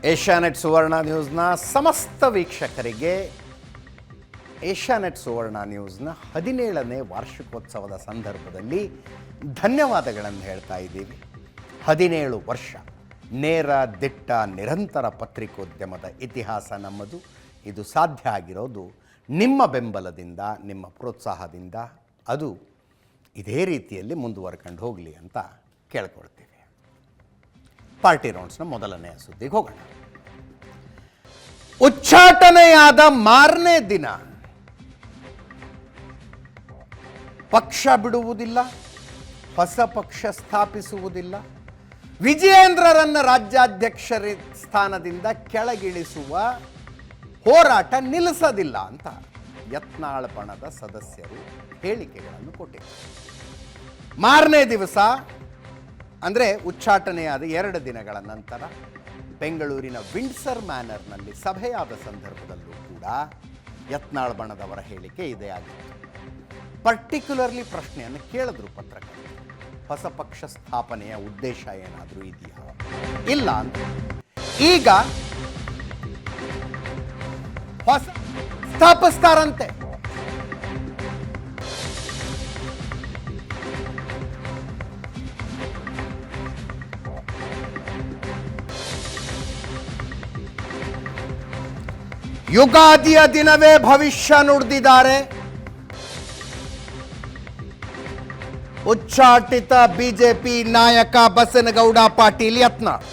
Asianet ಸುವರ್ಣ ನ್ಯೂಸ್ನ ಸಮಸ್ತ ವೀಕ್ಷಕರಿಗೆ Asianet ಸುವರ್ಣ ನ್ಯೂಸ್ನ 17ನೇ ವಾರ್ಷಿಕೋತ್ಸವದ ಸಂದರ್ಭದಲ್ಲಿ ಧನ್ಯವಾದಗಳನ್ನು ಹೇಳ್ತಾ ಇದ್ದೀವಿ. 17 ವರ್ಷ ನೇರ ದಿಟ್ಟ ನಿರಂತರ ಪತ್ರಿಕೋದ್ಯಮದ ಇತಿಹಾಸ ನಮ್ಮದು. ಇದು ಸಾಧ್ಯ ಆಗಿರೋದು ನಿಮ್ಮ ಬೆಂಬಲದಿಂದ, ನಿಮ್ಮ ಪ್ರೋತ್ಸಾಹದಿಂದ. ಅದು ಇದೇ ರೀತಿಯಲ್ಲಿ ಮುಂದುವರ್ಕೊಂಡು ಹೋಗಲಿ ಅಂತ ಕೇಳ್ಕೊಳ್ತೀವಿ. ಪಾರ್ಟಿ ರೌಂಡ್ಸ್ನ ಮೊದಲನೆಯ ಸುದ್ದಿಗೆ ಹೋಗೋಣ. ಉಚ್ಚಾಟನೆಯಾದ ಮಾರನೇ ದಿನ ಪಕ್ಷ ಬಿಡುವುದಿಲ್ಲ, ಹೊಸ ಪಕ್ಷ ಸ್ಥಾಪಿಸುವುದಿಲ್ಲ, ವಿಜಯೇಂದ್ರರನ್ನ ರಾಜ್ಯಾಧ್ಯಕ್ಷರ ಸ್ಥಾನದಿಂದ ಕೆಳಗಿಳಿಸುವ ಹೋರಾಟ ನಿಲ್ಲಿಸೋದಿಲ್ಲ ಅಂತ ಯತ್ನಾಳ್ ಬಣದ ಸದಸ್ಯರು ಹೇಳಿಕೆಗಳನ್ನು ಕೊಟ್ಟಿದ್ದಾರೆ. ಮಾರನೇ ದಿವಸ ಅಂದರೆ ಉಚ್ಚಾಟನೆಯಾದ 2 ದಿನಗಳ ನಂತರ ಬೆಂಗಳೂರಿನ ವಿಂಡ್ಸರ್ ಮ್ಯಾನರ್ನಲ್ಲಿ ಸಭೆಯಾದ ಸಂದರ್ಭದಲ್ಲೂ ಕೂಡ ಯತ್ನಾಳ್ ಬಣದವರ ಹೇಳಿಕೆ ಇದೇ ಆಗಿತ್ತು. ಪರ್ಟಿಕ್ಯುಲರ್ಲಿ ಪ್ರಶ್ನೆಯನ್ನು ಕೇಳಿದ್ರು ಪತ್ರಕರ್ತರು, ಹೊಸ ಪಕ್ಷ ಸ್ಥಾಪನೆಯ ಉದ್ದೇಶ ಏನಾದರೂ ಇದೆಯಾ? ಇಲ್ಲ ಅಂತ. ಈಗ ಹೊಸ ಸ್ಥಾಪಿಸ್ತಾರಂತೆ. ಯುಗಾದಿಯ ದಿನವೇ ಭವಿಷ್ಯ ನುಡಿದಿದ್ದಾರೆ. ಉಚ್ಚಾಟಿತ ಬಿಜೆಪಿ ನಾಯಕ ಬಸನಗೌಡ ಪಾಟೀಲ್ ಯತ್ನಾಳ್.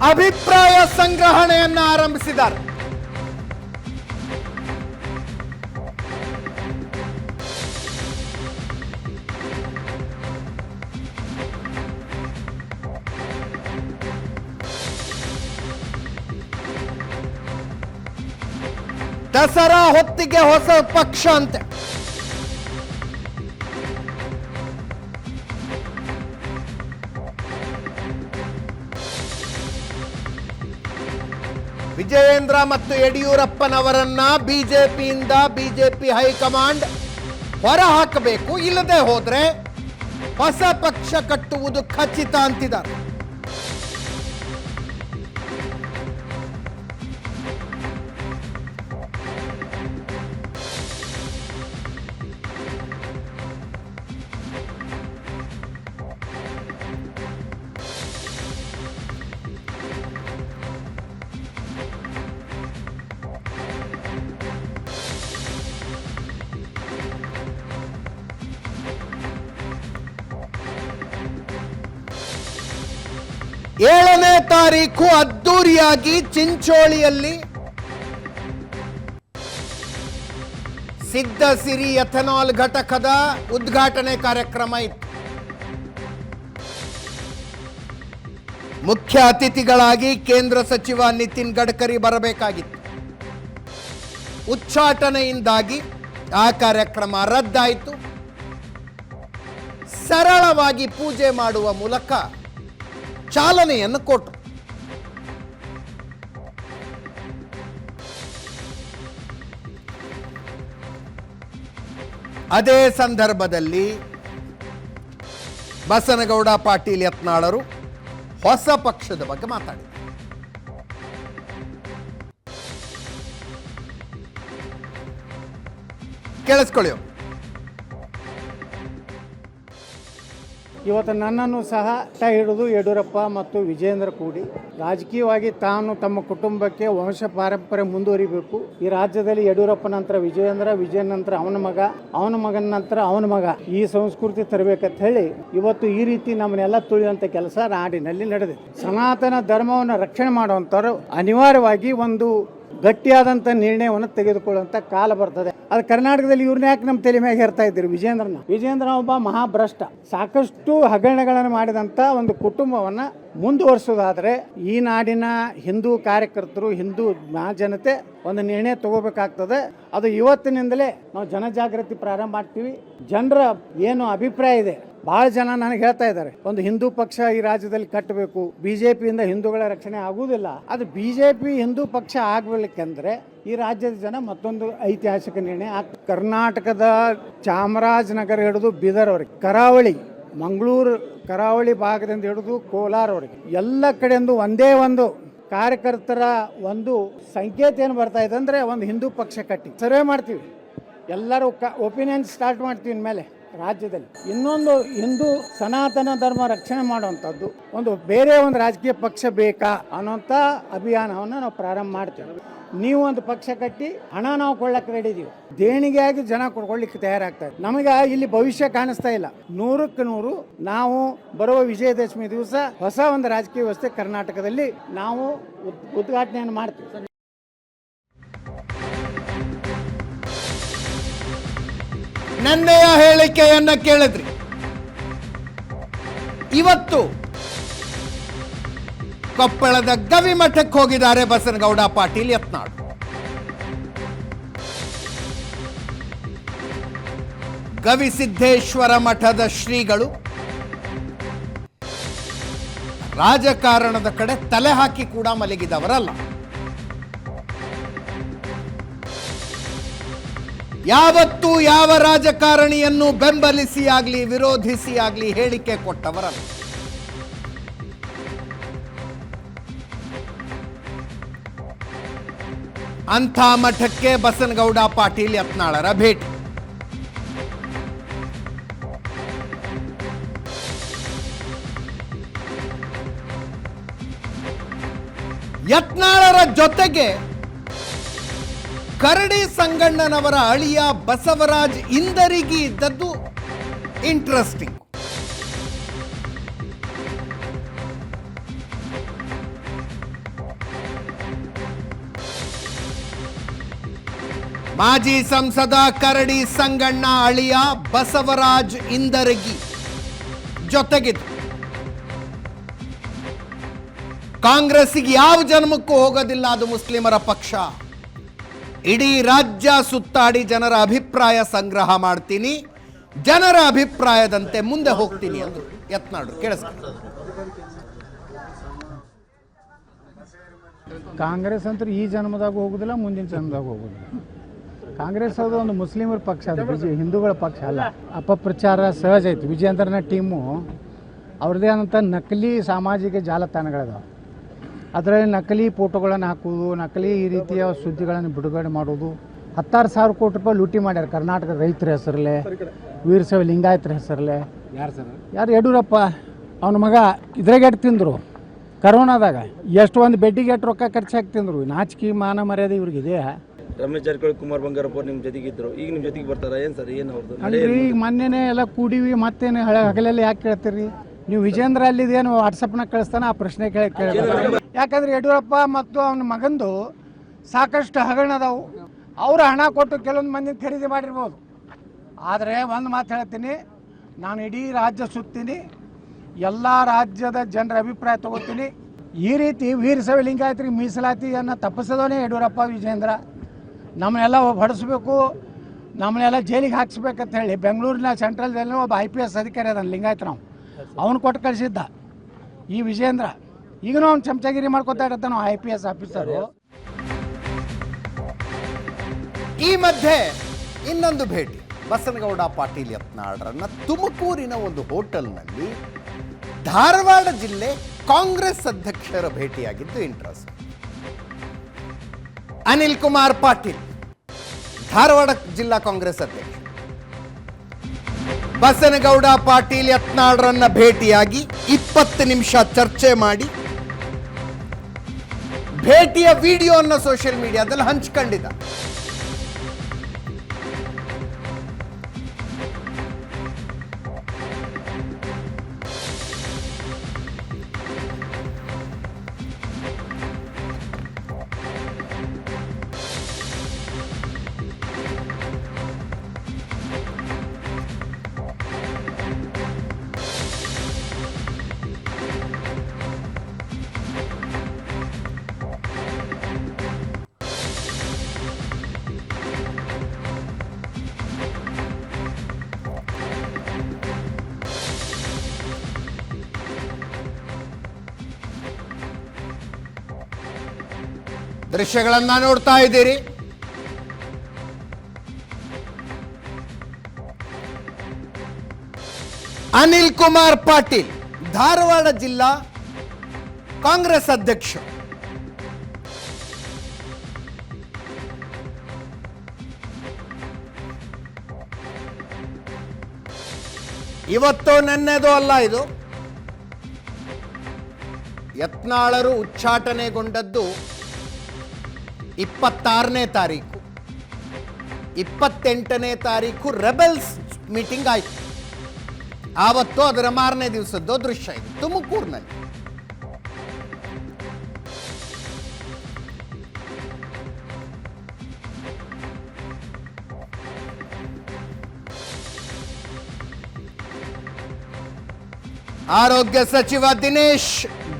ಅಭಿಪ್ರಾಯ ಸಂಗ್ರಹಣೆಯನ್ನು ಆರಂಭಿಸಿದ್ದಾರೆ. ದಸರಾ ಹೊತ್ತಿಗೆ ಹೊಸ ಪಕ್ಷ ಅಂತೆ. ವಿಜಯೇಂದ್ರ ಮತ್ತು ಯಡಿಯೂರಪ್ಪನವರನ್ನ ಬಿಜೆಪಿಯಿಂದ ಬಿಜೆಪಿ ಹೈಕಮಾಂಡ್ ಹೊರ ಹಾಕಬೇಕು, ಇಲ್ಲದೆ ಹೋದ್ರೆ ಹೊಸ ಪಕ್ಷ ಕಟ್ಟುವುದು ಖಚಿತ ಅಂತಿದ್ದಾರೆ. ಏಳನೇ ತಾರೀಕು ಅದ್ದೂರಿಯಾಗಿ ಚಿಂಚೋಳಿಯಲ್ಲಿ ಸಿದ್ಧಸಿರಿ ಎಥನಾಲ್ ಘಟಕದ ಉದ್ಘಾಟನೆ ಕಾರ್ಯಕ್ರಮ ಇತ್ತು. ಮುಖ್ಯ ಅತಿಥಿಗಳಾಗಿ ಕೇಂದ್ರ ಸಚಿವ ನಿತಿನ್ ಗಡ್ಕರಿ ಬರಬೇಕಾಗಿತ್ತು. ಉಚ್ಚಾಟನೆಯಿಂದಾಗಿ ಆ ಕಾರ್ಯಕ್ರಮ ರದ್ದಾಯಿತು. ಸರಳವಾಗಿ ಪೂಜೆ ಮಾಡುವ ಮೂಲಕ ಚಾಲನೆಯನ್ನು ಕೊಟ್ಟರು. ಅದೇ ಸಂದರ್ಭದಲ್ಲಿ ಬಸನಗೌಡ ಪಾಟೀಲ್ ಯತ್ನಾಳರು ಹೊಸ ಪಕ್ಷದ ಬಗ್ಗೆ ಮಾತಾಡಿದರು. ಕೇಳಿಸ್ಕೊಳ್ಳಿ. ಇವತ್ತು ನನ್ನನ್ನು ಸಹ ಹಿಡಿದು ಯಡಿಯೂರಪ್ಪ ಮತ್ತು ವಿಜಯೇಂದ್ರ ಕೂಡಿ ರಾಜಕೀಯವಾಗಿ ತಾನು ತಮ್ಮ ಕುಟುಂಬಕ್ಕೆ ವಂಶ ಪಾರಂಪರ್ಯ ಮುಂದುವರಿಬೇಕು. ಈ ರಾಜ್ಯದಲ್ಲಿ ಯಡಿಯೂರಪ್ಪ ನಂತರ ವಿಜಯೇಂದ್ರ, ವಿಜಯನ್ ನಂತರ ಅವನ ಮಗ, ಅವನ ಮಗನ ನಂತರ ಅವನ ಮಗ, ಈ ಸಂಸ್ಕೃತಿ ತರಬೇಕಂತ ಹೇಳಿ ಇವತ್ತು ಈ ರೀತಿ ನಮ್ಮನ್ನೆಲ್ಲ ತುಳಿಯುವಂಥ ಕೆಲಸ ನಾಡಿನಲ್ಲಿ ನಡೆದಿದೆ. ಸನಾತನ ಧರ್ಮವನ್ನು ರಕ್ಷಣೆ ಮಾಡುವಂಥವ್ರು ಅನಿವಾರ್ಯವಾಗಿ ಒಂದು ಗಟ್ಟಿಯಾದಂಥ ನಿರ್ಣಯವನ್ನು ತೆಗೆದುಕೊಳ್ಳುವಂಥ ಕಾಲ ಬರ್ತದೆ. ಅದು ಕರ್ನಾಟಕದಲ್ಲಿ ಇವ್ರನ್ನ ಯಾಕೆ ನಮ್ಮ ತಲೆ ಮ್ಯಾಗೆ ಹೇರ್ತಾ ಇದ್ದೀರಿ? ವಿಜಯೇಂದ್ರ ಒಬ್ಬ ಮಹಾಭ್ರಷ್ಟ, ಸಾಕಷ್ಟು ಹಗರಣಗಳನ್ನು ಮಾಡಿದಂಥ ಒಂದು ಕುಟುಂಬವನ್ನು ಮುಂದುವರಿಸೋದಾದರೆ ಈ ನಾಡಿನ ಹಿಂದೂ ಕಾರ್ಯಕರ್ತರು, ಹಿಂದೂ ಮಹಾಜನತೆ ಒಂದು ನಿರ್ಣಯ ತಗೋಬೇಕಾಗ್ತದೆ. ಅದು ಇವತ್ತಿನಿಂದಲೇ ನಾವು ಜನಜಾಗೃತಿ ಪ್ರಾರಂಭ ಮಾಡ್ತೀವಿ. ಜನರ ಏನು ಅಭಿಪ್ರಾಯ ಇದೆ ಭಾಳ ಜನ ನನಗೆ ಹೇಳ್ತಾ ಇದ್ದಾರೆ, ಒಂದು ಹಿಂದೂ ಪಕ್ಷ ಈ ರಾಜ್ಯದಲ್ಲಿ ಕಟ್ಟಬೇಕು, ಬಿಜೆಪಿಯಿಂದ ಹಿಂದೂಗಳ ರಕ್ಷಣೆ ಆಗುವುದಿಲ್ಲ. ಅದು ಬಿಜೆಪಿ ಹಿಂದೂ ಪಕ್ಷ ಆಗಬೇಕಂದ್ರೆ ಈ ರಾಜ್ಯದ ಜನ ಮತ್ತೊಂದು ಐತಿಹಾಸಿಕ ನಿರ್ಣಯ. ಕರ್ನಾಟಕದ ಚಾಮರಾಜನಗರ ಹಿಡಿದು ಬೀದರ್ವರೆಗೆ, ಕರಾವಳಿ ಮಂಗಳೂರು ಕರಾವಳಿ ಭಾಗದಿಂದ ಹಿಡಿದು ಕೋಲಾರವರೆಗೆ ಎಲ್ಲ ಕಡೆಯಿಂದ ಒಂದೇ ಒಂದು ಕಾರ್ಯಕರ್ತರ ಒಂದು ಸಂಕೇತ ಏನು ಬರ್ತಾ ಇದೆ ಅಂದರೆ ಒಂದು ಹಿಂದೂ ಪಕ್ಷ ಕಟ್ಟಿ ಸರ್ವೆ ಮಾಡ್ತೀವಿ, ಎಲ್ಲರೂ ಒಪಿನಿಯನ್ ಸ್ಟಾರ್ಟ್ ಮಾಡ್ತೀವಿ ಇನ್ಮೇಲೆ ರಾಜ್ಯದಲ್ಲಿ. ಇನ್ನೊಂದು ಹಿಂದೂ ಸನಾತನ ಧರ್ಮ ರಕ್ಷಣೆ ಮಾಡುವಂಥದ್ದು ಒಂದು ಬೇರೆ ಒಂದು ರಾಜಕೀಯ ಪಕ್ಷ ಬೇಕಾ ಅನ್ನೋಂಥ ಅಭಿಯಾನವನ್ನು ನಾವು ಪ್ರಾರಂಭ ಮಾಡ್ತೇವೆ. ನೀವು ಒಂದು ಪಕ್ಷ ಕಟ್ಟಿ ಹಣ ನಾವು ಕೊಳ್ಳಕ್ಕೆ ರೆಡಿ ಇದೀವಿ, ದೇಣಿಗೆಯಾಗಿ ಜನ ಕೊಡ್ಕೊಳ್ಳಿಕ್ಕೆ ತಯಾರಾಗ್ತಾರೆ. ನಮಗೆ ಇಲ್ಲಿ ಭವಿಷ್ಯ ಕಾಣಿಸ್ತಾ ಇಲ್ಲ. 100ಕ್ಕೆ 100 ನಾವು ಬರುವ ವಿಜಯದಶಮಿ ದಿವಸ ಹೊಸ ಒಂದು ರಾಜಕೀಯ ವ್ಯವಸ್ಥೆ ಕರ್ನಾಟಕದಲ್ಲಿ ನಾವು ಉದ್ಘಾಟನೆಯನ್ನು ಮಾಡ್ತೀವಿ. ನೆನ್ನೆಯ ಹೇಳಿಕೆಯನ್ನ ಕೇಳಿದ್ರಿ. ಇವತ್ತು ಕೊಪ್ಪಳದ ಗವಿಮಠಕ್ಕೆ ಹೋಗಿದ್ದಾರೆ ಬಸನಗೌಡ ಪಾಟೀಲ್ ಯತ್ನಾಳ್. ಗವಿಸಿದ್ದೇಶ್ವರ ಮಠದ ಶ್ರೀಗಳು ರಾಜಕಾರಣದ ಕಡೆ ತಲೆ ಹಾಕಿ ಕೂಡ ಮಲಗಿದವರಲ್ಲ. ಯಾವತ್ತೂ ಯಾವ ರಾಜಕಾರಣಿಯನ್ನು ಬೆಂಬಲಿಸಿ ಆಗಲಿ ವಿರೋಧಿಸಿ ಆಗಲಿ ಹೇಳಿಕೆ ಕೊಟ್ಟವರಲ್ಲ. ಅಂಥ ಮಠಕ್ಕೆ ಬಸನಗೌಡ ಪಾಟೀಲ್ ಯತ್ನಾಳರ ಭೇಟಿ. ಯತ್ನಾಳರ ಜೊತೆಗೆ ಕರಡಿ ಸಂಗಣ್ಣನವರ ಅಳಿಯ ಬಸವರಾಜ್ ಇಂದರಿಗಿ ಇದ್ದದ್ದು ಇಂಟ್ರೆಸ್ಟಿಂಗ್. ಮಾಜಿ ಸಂಸದ ಕರಡಿ ಸಂಗಣ್ಣ ಅಳಿಯ ಬಸವರಾಜ್ ಇಂದರಗಿ ಜೊತೆಗಿದ್ದು ಕಾಂಗ್ರೆಸ್ಸಿಗೆ ಯಾವ ಜನ್ಮಕ್ಕೂ ಹೋಗೋದಿಲ್ಲ, ಅದು ಮುಸ್ಲಿಮರ ಪಕ್ಷ. ಇಡೀ ರಾಜ್ಯ ಸುತ್ತಾಡಿ ಜನರ ಅಭಿಪ್ರಾಯ ಸಂಗ್ರಹ ಮಾಡ್ತೀನಿ, ಜನರ ಅಭಿಪ್ರಾಯದಂತೆ ಮುಂದೆ ಹೋಗ್ತೀನಿ ಎಂದು ಯತ್ನಾಳ್ ಕೇಳಿಸ್ತಾರೆ. ಕಾಂಗ್ರೆಸ್ ಅಂತೂ ಈ ಜನ್ಮದಾಗ ಹೋಗುದಿಲ್ಲ, ಮುಂದಿನ ಜನ್ಮದಾಗ ಹೋಗುದಿಲ್ಲ. ಕಾಂಗ್ರೆಸ್ ಅದು ಒಂದು ಮುಸ್ಲಿಮರ ಪಕ್ಷ, ಅದು ಹಿಂದೂಗಳ ಪಕ್ಷ ಅಲ್ಲ. ಅಪಪ್ರಚಾರ ಸಹಜ ಐತಿ. ವಿಜಯೇಂದ್ರನ ಟೀಮು ಅವ್ರದ್ದೇ ಆದಂಥ ನಕಲಿ ಸಾಮಾಜಿಕ ಜಾಲತಾಣಗಳಿದಾವೆ. ಅದರಲ್ಲಿ ನಕಲಿ ಫೋಟೋಗಳನ್ನು ಹಾಕುವುದು, ನಕಲಿ ಈ ರೀತಿಯ ಸುದ್ದಿಗಳನ್ನು ಬಿಡುಗಡೆ ಮಾಡೋದು. 16,000 ಕೋಟಿ ರೂಪಾಯಿ ಲೂಟಿ ಮಾಡ್ಯಾರ ಕರ್ನಾಟಕದ ರೈತರ ಹೆಸರಲ್ಲೇ, ವೀರಶೈವ ಲಿಂಗಾಯತರ ಹೆಸರಲ್ಲೇ. ಯಾರು ಯಡಿಯೂರಪ್ಪ ಅವನ ಮಗ ಇದ್ರಾಗ ತಿಂದರು ಕರೋನಾದಾಗ. ಎಷ್ಟು ಒಂದು ಬೆಡ್ಡಿಗೆ ಎಷ್ಟು ರೊಕ್ಕ ಖರ್ಚಾಗಿ ತಿಂದರು. ನಾಚಿಕೆ ಮಾನ ಮರ್ಯಾದೆ ಇವ್ರಿಗಿದೆ. ರಮೇಶ್ ಜಾರಕಿಹೊಳಿ, ಕುಮಾರ್ ಬಂಗಾರಪ್ಪ ನಿಮ್ಮ ಜೊತೆಗಿದ್ರು, ಈಗ ನಿಮ್ಮ ಜೊತೆಗೆ ಬರ್ತಾರ ಏನು ಸರ್? ಏನು ಅವ್ರದ್ದು ಅಲ್ರಿ, ಈಗ ಮೊನ್ನೆನೇ ಎಲ್ಲ ಕೂಡಿವಿ, ಮತ್ತೇನು ಹಗಲೆಲ್ಲ ಯಾಕೆ ಕೇಳ್ತೀರಿ ನೀವು? ವಿಜೇಂದ್ರ ಅಲ್ಲಿದೇನು ವಾಟ್ಸಪ್ನಾಗ ಕಳಿಸ್ತಾನೆ, ಆ ಪ್ರಶ್ನೆ ಕೇಳಿ. ಯಾಕಂದ್ರೆ ಯಡಿಯೂರಪ್ಪ ಮತ್ತು ಅವನ ಮಗಂದು ಸಾಕಷ್ಟು ಹಗರಣ ಅದಾವು. ಅವರು ಹಣ ಕೊಟ್ಟು ಕೆಲವೊಂದು ಮಂದಿ ಖರೀದಿ ಮಾಡಿರ್ಬೋದು. ಆದರೆ ಒಂದು ಮಾತು ಹೇಳ್ತೀನಿ, ನಾನು ಇಡೀ ರಾಜ್ಯ ಸುತ್ತೀನಿ, ಎಲ್ಲ ರಾಜ್ಯದ ಜನರ ಅಭಿಪ್ರಾಯ ತಗೋತೀನಿ. ಈ ರೀತಿ ವೀರಶೈವ ಲಿಂಗಾಯತರಿಗೆ ಮೀಸಲಾತಿಯನ್ನು ತಪ್ಪಿಸೋದೇ ಯಡಿಯೂರಪ್ಪ ವಿಜೇಂದ್ರ. ನಮ್ಮನ್ನೆಲ್ಲ ಹೊಡೆಸ್ಬೇಕು, ನಮ್ಮನ್ನೆಲ್ಲ ಜೈಲಿಗೆ ಹಾಕ್ಸ್ಬೇಕಂತ ಹೇಳಿ ಬೆಂಗಳೂರಿನ ಸೆಂಟ್ರಲ್ ಜೈಲಿನ ಒಬ್ಬ IPS ಅಧಿಕಾರಿ ಅದನ್ನು ಲಿಂಗಾಯತ ನಾವು ಅವನು ಕೊಟ್ಟು ಕಳಿಸಿದ್ದ ಈ ವಿಜೇಂದ್ರ. ಈಗನೂ ಅವ್ನು ಚಮಚಗಿರಿ ಮಾಡ್ಕೊತಾ ಇರ್ತಾನೆ IPS ಆಫೀಸರು. ಈ ಮಧ್ಯೆ ಇನ್ನೊಂದು ಭೇಟಿ. ಬಸನಗೌಡ ಪಾಟೀಲ್ ಯತ್ನಾಳರನ್ನ ತುಮಕೂರಿನ ಒಂದು ಹೋಟೆಲ್ನಲ್ಲಿ ಧಾರವಾಡ ಜಿಲ್ಲೆ ಕಾಂಗ್ರೆಸ್ ಅಧ್ಯಕ್ಷರ ಭೇಟಿಯಾಗಿದ್ದು ಇಂಟ್ರೆಸ್ಟ್. ಅನಿಲ್ ಕುಮಾರ್ ಪಾಟೀಲ್ ಧಾರವಾಡ ಜಿಲ್ಲಾ ಕಾಂಗ್ರೆಸ್ ಅಧ್ಯಕ್ಷ ಬಸನಗೌಡ ಪಾಟೀಲ್ ಯತ್ನಾಳರನ್ನ ಭೇಟಿಯಾಗಿ 20 ನಿಮಿಷ ಚರ್ಚೆ ಮಾಡಿ ಭೇಟಿಯ ವಿಡಿಯೋವನ್ನು ಸೋಷಿಯಲ್ ಮೀಡಿಯಾದಲ್ಲಿ ಹಂಚಿಕೊಂಡಿದ್ದ. ದೃಶ್ಯಗಳನ್ನ ನೋಡ್ತಾ ಇದ್ದೀರಿ. ಅನಿಲ್ ಕುಮಾರ್ ಪಾಟೀಲ್ ಧಾರವಾಡ ಜಿಲ್ಲಾ ಕಾಂಗ್ರೆಸ್ ಅಧ್ಯಕ್ಷ. ಇವತ್ತು ನೆನ್ನೆದು ಅಲ್ಲ, ಇದು ಯತ್ನಾಳರು ಉಚ್ಚಾಟನೆಗೊಂಡದ್ದು 26ನೇ ತಾರೀಕು. 28ನೇ ತಾರೀಕು ರೆಬೆಲ್ಸ್ ಮೀಟಿಂಗ್ ಆಯಿತು. ಆವತ್ತು ಅದರ ಮಾರನೇ ದಿವಸದ್ದು ದೃಶ್ಯ ಇದು ತುಮಕೂರಿನಲ್ಲಿ. ಆರೋಗ್ಯ ಸಚಿವ ದಿನೇಶ್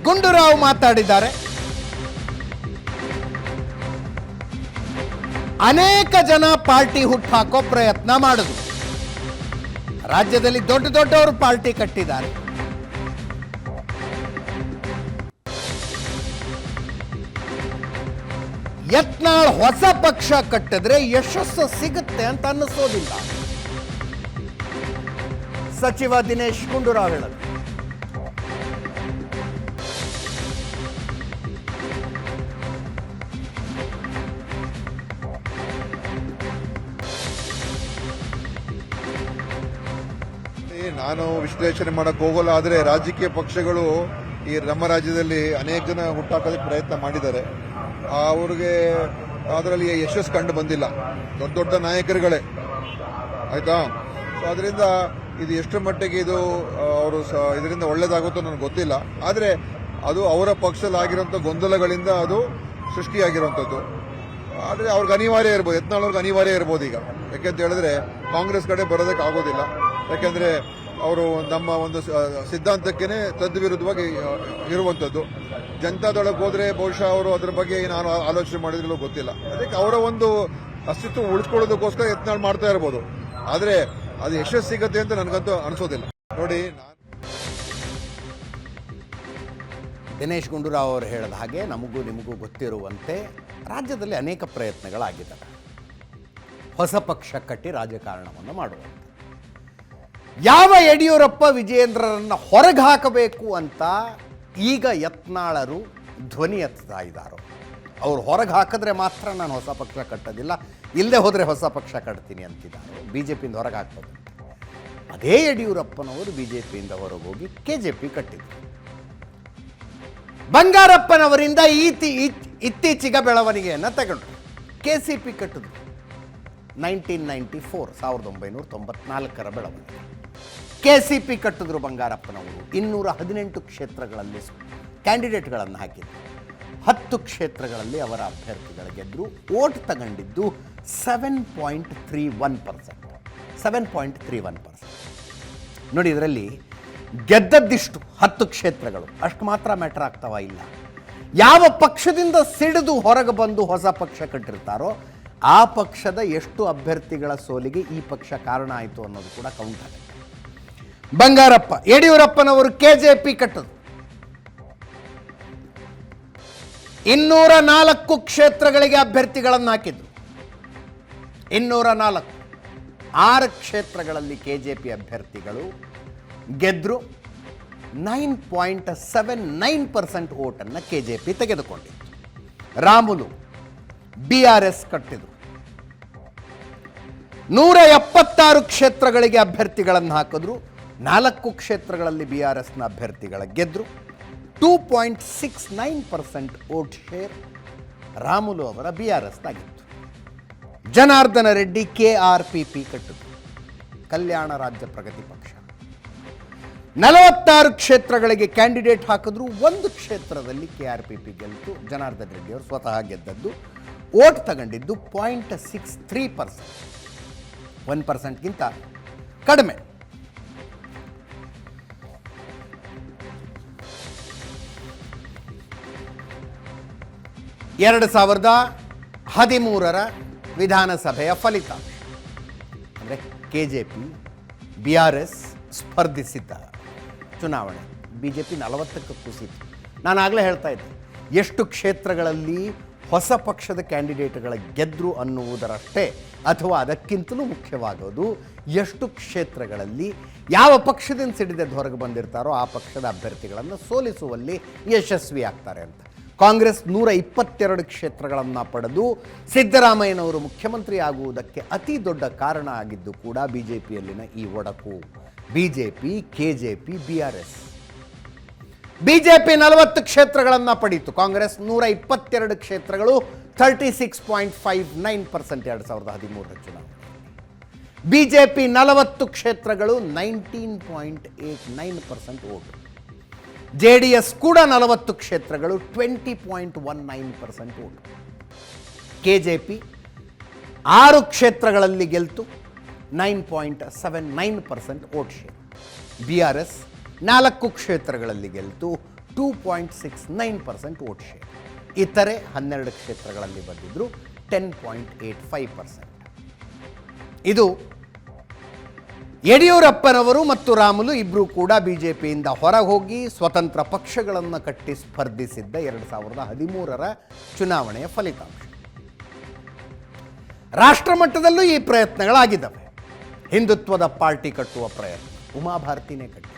ಗುಂಡೂರಾವ್ ಮಾತಾಡಿದ್ದಾರೆ. ಅನೇಕ ಜನ ಪಾರ್ಟಿ ಹುಟ್ಟಾಕೋ ಪ್ರಯತ್ನ ಮಾಡಿದ್ರು. ರಾಜ್ಯದಲ್ಲಿ ದೊಡ್ಡ ದೊಡ್ಡವರು ಪಾರ್ಟಿ ಕಟ್ಟಿದ್ದಾರೆ. ಯತ್ನಾಳ್ ಹೊಸ ಪಕ್ಷ ಕಟ್ಟಿದ್ರೆ ಯಶಸ್ಸು ಸಿಗುತ್ತೆ ಅಂತ ಅನ್ನಿಸೋದಿಲ್ಲ. ಸಚಿವ ದಿನೇಶ್ ಗುಂಡೂರಾವ್ ಹೇಳೋದು. ನಾನು ವಿಶ್ಲೇಷಣೆ ಮಾಡಕ್ ಹೋಗಲ್ಲ. ಆದರೆ ರಾಜಕೀಯ ಪಕ್ಷಗಳು ಈ ನಮ್ಮ ರಾಜ್ಯದಲ್ಲಿ ಅನೇಕ ಜನ ಹುಟ್ಟಾಕೋದಕ್ಕೆ ಪ್ರಯತ್ನ ಮಾಡಿದ್ದಾರೆ. ಅವ್ರಿಗೆ ಅದರಲ್ಲಿ ಯಶಸ್ಸು ಕಂಡು ಬಂದಿಲ್ಲ. ದೊಡ್ಡ ದೊಡ್ಡ ನಾಯಕರುಗಳೇ, ಆಯ್ತಾ. ಸೊ ಅದರಿಂದ ಇದು ಎಷ್ಟು ಮಟ್ಟಿಗೆ ಇದು ಅವರು ಇದರಿಂದ ಒಳ್ಳೇದಾಗುತ್ತೋ ನನಗೆ ಗೊತ್ತಿಲ್ಲ. ಆದರೆ ಅದು ಅವರ ಪಕ್ಷದಲ್ಲಿ ಆಗಿರುವಂಥ ಗೊಂದಲಗಳಿಂದ ಅದು ಸೃಷ್ಟಿಯಾಗಿರುವಂಥದ್ದು. ಆದರೆ ಅವ್ರಿಗೆ ಅನಿವಾರ್ಯ ಇರ್ಬೋದು, ಯತ್ನಾಳ್ ಅವ್ರಿಗೆ ಅನಿವಾರ್ಯ ಇರ್ಬೋದು ಈಗ. ಯಾಕೆಂತ ಹೇಳಿದ್ರೆ ಕಾಂಗ್ರೆಸ್ ಕಡೆ ಬರೋದಕ್ಕೆ ಆಗೋದಿಲ್ಲ. ಯಾಕೆಂದ್ರೆ ಅವರು ನಮ್ಮ ಒಂದು ಸಿದ್ಧಾಂತಕ್ಕೇನೆ ತದ್ವಿರುದ್ಧವಾಗಿ ಇರುವಂಥದ್ದು. ಜನತಾದಳಕ್ಕೆ ಹೋದ್ರೆ ಬಹುಶಃ ಅವರು ಅದ್ರ ಬಗ್ಗೆ ಏನು ಆಲೋಚನೆ ಮಾಡಿದ್ರಲ್ಲೂ ಗೊತ್ತಿಲ್ಲ. ಅದಕ್ಕೆ ಅವರ ಒಂದು ಅಸ್ತಿತ್ವ ಉಳಿಸ್ಕೊಳ್ಳೋದಕ್ಕೋಸ್ಕರ ಯತ್ನಾಳ್ ಮಾಡ್ತಾ ಇರ್ಬೋದು. ಆದರೆ ಅದು ಯಶಸ್ಸು ಸಿಗತ್ತೆ ಅಂತ ನನಗಂತೂ ಅನಿಸೋದಿಲ್ಲ. ನೋಡಿ, ದಿನೇಶ್ ಗುಂಡೂರಾವ್ ಅವರು ಹೇಳಿದ ಹಾಗೆ ನಮಗೂ ನಿಮಗೂ ಗೊತ್ತಿರುವಂತೆ ರಾಜ್ಯದಲ್ಲಿ ಅನೇಕ ಪ್ರಯತ್ನಗಳಾಗಿದ್ದಾವೆ ಹೊಸ ಪಕ್ಷ ಕಟ್ಟಿ ರಾಜಕಾರಣವನ್ನು ಮಾಡುವಂತೆ. ಯಾವ ಯಡಿಯೂರಪ್ಪ ವಿಜಯೇಂದ್ರರನ್ನು ಹೊರಗೆ ಹಾಕಬೇಕು ಅಂತ ಈಗ ಯತ್ನಾಳರು ಧ್ವನಿ ಎತ್ತಾ ಇದ್ದಾರೋ, ಅವ್ರು ಹೊರಗೆ ಹಾಕಿದ್ರೆ ಮಾತ್ರ ನಾನು ಹೊಸ ಪಕ್ಷ ಕಟ್ಟೋದಿಲ್ಲ, ಇಲ್ಲದೆ ಹೋದರೆ ಹೊಸ ಪಕ್ಷ ಕಟ್ತೀನಿ ಅಂತಿದ್ದಾರೆ. ಬಿ ಜೆ ಪಿಯಿಂದ ಹೊರಗೆ ಹಾಕ್ಬೋದು. ಅದೇ ಯಡಿಯೂರಪ್ಪನವರು ಬಿ ಜೆ ಪಿಯಿಂದ ಹೊರಗೆ ಹೋಗಿ KJP ಕಟ್ಟಿದ್ರು. ಬಂಗಾರಪ್ಪನವರಿಂದ ಇತ್ತೀಚಿಗೆ ಬೆಳವಣಿಗೆಯನ್ನು ತಗೊಂಡ್ರು. KCP ಕಟ್ಟಿದ್ರು. 1994 ಬೆಳವಣಿಗೆ. KCP ಕಟ್ಟಿದ್ರು ಬಂಗಾರಪ್ಪನವರು. 218 ಕ್ಷೇತ್ರಗಳಲ್ಲಿ ಕ್ಯಾಂಡಿಡೇಟ್ಗಳನ್ನು ಹಾಕಿದ್ರು. 10 ಕ್ಷೇತ್ರಗಳಲ್ಲಿ ಅವರ ಅಭ್ಯರ್ಥಿಗಳು ಗೆದ್ದರು. ಓಟ್ ತಗೊಂಡಿದ್ದು 7.31%. ನೋಡಿ, ಇದರಲ್ಲಿ ಗೆದ್ದದ್ದಿಷ್ಟು 10 ಕ್ಷೇತ್ರಗಳು ಅಷ್ಟು ಮಾತ್ರ ಮ್ಯಾಟರ್ ಆಗ್ತಾವ ಇಲ್ಲ. ಯಾವ ಪಕ್ಷದಿಂದ ಸಿಡಿದು ಹೊರಗೆ ಬಂದು ಹೊಸ ಪಕ್ಷ ಕಟ್ಟಿರ್ತಾರೋ ಆ ಪಕ್ಷದ ಎಷ್ಟು ಅಭ್ಯರ್ಥಿಗಳ ಸೋಲಿಗೆ ಈ ಪಕ್ಷ ಕಾರಣ ಆಯಿತು ಅನ್ನೋದು ಕೂಡ ಕೌಂಟ್ ಆಗುತ್ತೆ. ಬಂಗಾರಪ್ಪ ಯಡಿಯೂರಪ್ಪನವರು KJP ಕಟ್ಟದು. 204 ಕ್ಷೇತ್ರಗಳಿಗೆ ಅಭ್ಯರ್ಥಿಗಳನ್ನು ಹಾಕಿದ್ರು. 204 6 ಕ್ಷೇತ್ರಗಳಲ್ಲಿ KJP ಅಭ್ಯರ್ಥಿಗಳು ಗೆದ್ರು. 9.79% ಓಟನ್ನು KJP ತೆಗೆದುಕೊಂಡಿತ್ತು. ರಾಮುಲು BRS ಕಟ್ಟಿದ್ರು. 176 ಕ್ಷೇತ್ರಗಳಿಗೆ ಅಭ್ಯರ್ಥಿಗಳನ್ನು ಹಾಕಿದ್ರು. 4 ಕ್ಷೇತ್ರಗಳಲ್ಲಿ BRSನ ಅಭ್ಯರ್ಥಿಗಳ ಗೆದ್ರು. 2.69% ಓಟ್ ಶೇರ್ ರಾಮುಲು ಅವರ BRSದಾಗಿತ್ತು. ಜನಾರ್ದನ ರೆಡ್ಡಿ KRPP ಕಟ್ಟಿದ್ರು. ಕಲ್ಯಾಣ ರಾಜ್ಯ ಪ್ರಗತಿ ಪಕ್ಷ 46 ಕ್ಷೇತ್ರಗಳಿಗೆ ಕ್ಯಾಂಡಿಡೇಟ್ ಹಾಕಿದ್ರು. 1 ಕ್ಷೇತ್ರದಲ್ಲಿ KRPP ಗೆಲ್ತು. ಜನಾರ್ದನ್ ರೆಡ್ಡಿ ಅವರು ಸ್ವತಃ ಗೆದ್ದದ್ದು. ಓಟ್ ತಗೊಂಡಿದ್ದು 0.63%, 1%ಗಿಂತ ಕಡಿಮೆ. ಎರಡು 2013 ವಿಧಾನಸಭೆಯ ಫಲಿತಾಂಶ ಅಂದರೆ KJP BRS ಸ್ಪರ್ಧಿಸಿದ್ದ ಚುನಾವಣೆ BJP 40ಕ್ಕೆ ಕುಸಿತು. ನಾನು ಆಗಲೇ ಹೇಳ್ತಾ ಇದ್ದೆ, ಎಷ್ಟು ಕ್ಷೇತ್ರಗಳಲ್ಲಿ ಹೊಸ ಪಕ್ಷದ ಕ್ಯಾಂಡಿಡೇಟ್ಗಳ ಗೆದ್ದರು ಅನ್ನುವುದರಷ್ಟೇ, ಅಥವಾ ಅದಕ್ಕಿಂತಲೂ ಮುಖ್ಯವಾಗೋದು ಎಷ್ಟು ಕ್ಷೇತ್ರಗಳಲ್ಲಿ ಯಾವ ಪಕ್ಷದಿಂದ ಸಿಡಿದೆದ್ದು ಹೊರಗೆ ಬಂದಿರ್ತಾರೋ ಆ ಪಕ್ಷದ ಅಭ್ಯರ್ಥಿಗಳನ್ನು ಸೋಲಿಸುವಲ್ಲಿ ಯಶಸ್ವಿ ಆಗ್ತಾರೆ ಅಂತ. ಕಾಂಗ್ರೆಸ್ 122 ಕ್ಷೇತ್ರಗಳನ್ನು ಪಡೆದು ಸಿದ್ದರಾಮಯ್ಯನವರು ಮುಖ್ಯಮಂತ್ರಿ ಆಗುವುದಕ್ಕೆ ಅತಿ ದೊಡ್ಡ ಕಾರಣ ಆಗಿದ್ದು ಕೂಡ ಬಿಜೆಪಿಯಲ್ಲಿನ ಈ ಒಡಕು. BJP, KJP, BRS. ಬಿಜೆಪಿ 40 ಕ್ಷೇತ್ರಗಳನ್ನು ಪಡೀತು, ಕಾಂಗ್ರೆಸ್ 122 ಕ್ಷೇತ್ರಗಳು, 36.59% 2013 ಚುನಾವಣೆ. ಬಿಜೆಪಿ 40 ಕ್ಷೇತ್ರಗಳು, 19.89% ಓಟು. JDS ಕೂಡ 40 ಕ್ಷೇತ್ರಗಳು, 20.19% ಓಟು. ಕೆಜೆಪಿ 6 ಕ್ಷೇತ್ರಗಳಲ್ಲಿ ಗೆಲ್ತು, 9.79% ಓಟ್ ಶೇರ್. BRS 4 ಕ್ಷೇತ್ರಗಳಲ್ಲಿ ಗೆಲ್ತು, 2.69% ಓಟ್ ಶೇರ್. ಇತರೆ 12 ಕ್ಷೇತ್ರಗಳಲ್ಲಿ ಬಂದಿದ್ದರು, 10.85%. ಇದು ಯಡಿಯೂರಪ್ಪನವರು ಮತ್ತು ರಾಮುಲು ಇಬ್ಬರು ಕೂಡ ಬಿಜೆಪಿಯಿಂದ ಹೊರಹೋಗಿ ಸ್ವತಂತ್ರ ಪಕ್ಷಗಳನ್ನು ಕಟ್ಟಿ ಸ್ಪರ್ಧಿಸಿದ್ದ 2013ರ ಚುನಾವಣೆಯ ಫಲಿತಾಂಶ. ರಾಷ್ಟ್ರ ಮಟ್ಟದಲ್ಲೂ ಈ ಪ್ರಯತ್ನಗಳಾಗಿದ್ದಾವೆ. ಹಿಂದುತ್ವದ ಪಾರ್ಟಿ ಕಟ್ಟುವ ಪ್ರಯತ್ನ ಉಮಾಭಾರತಿನೇ ಕಟ್ಟಿ.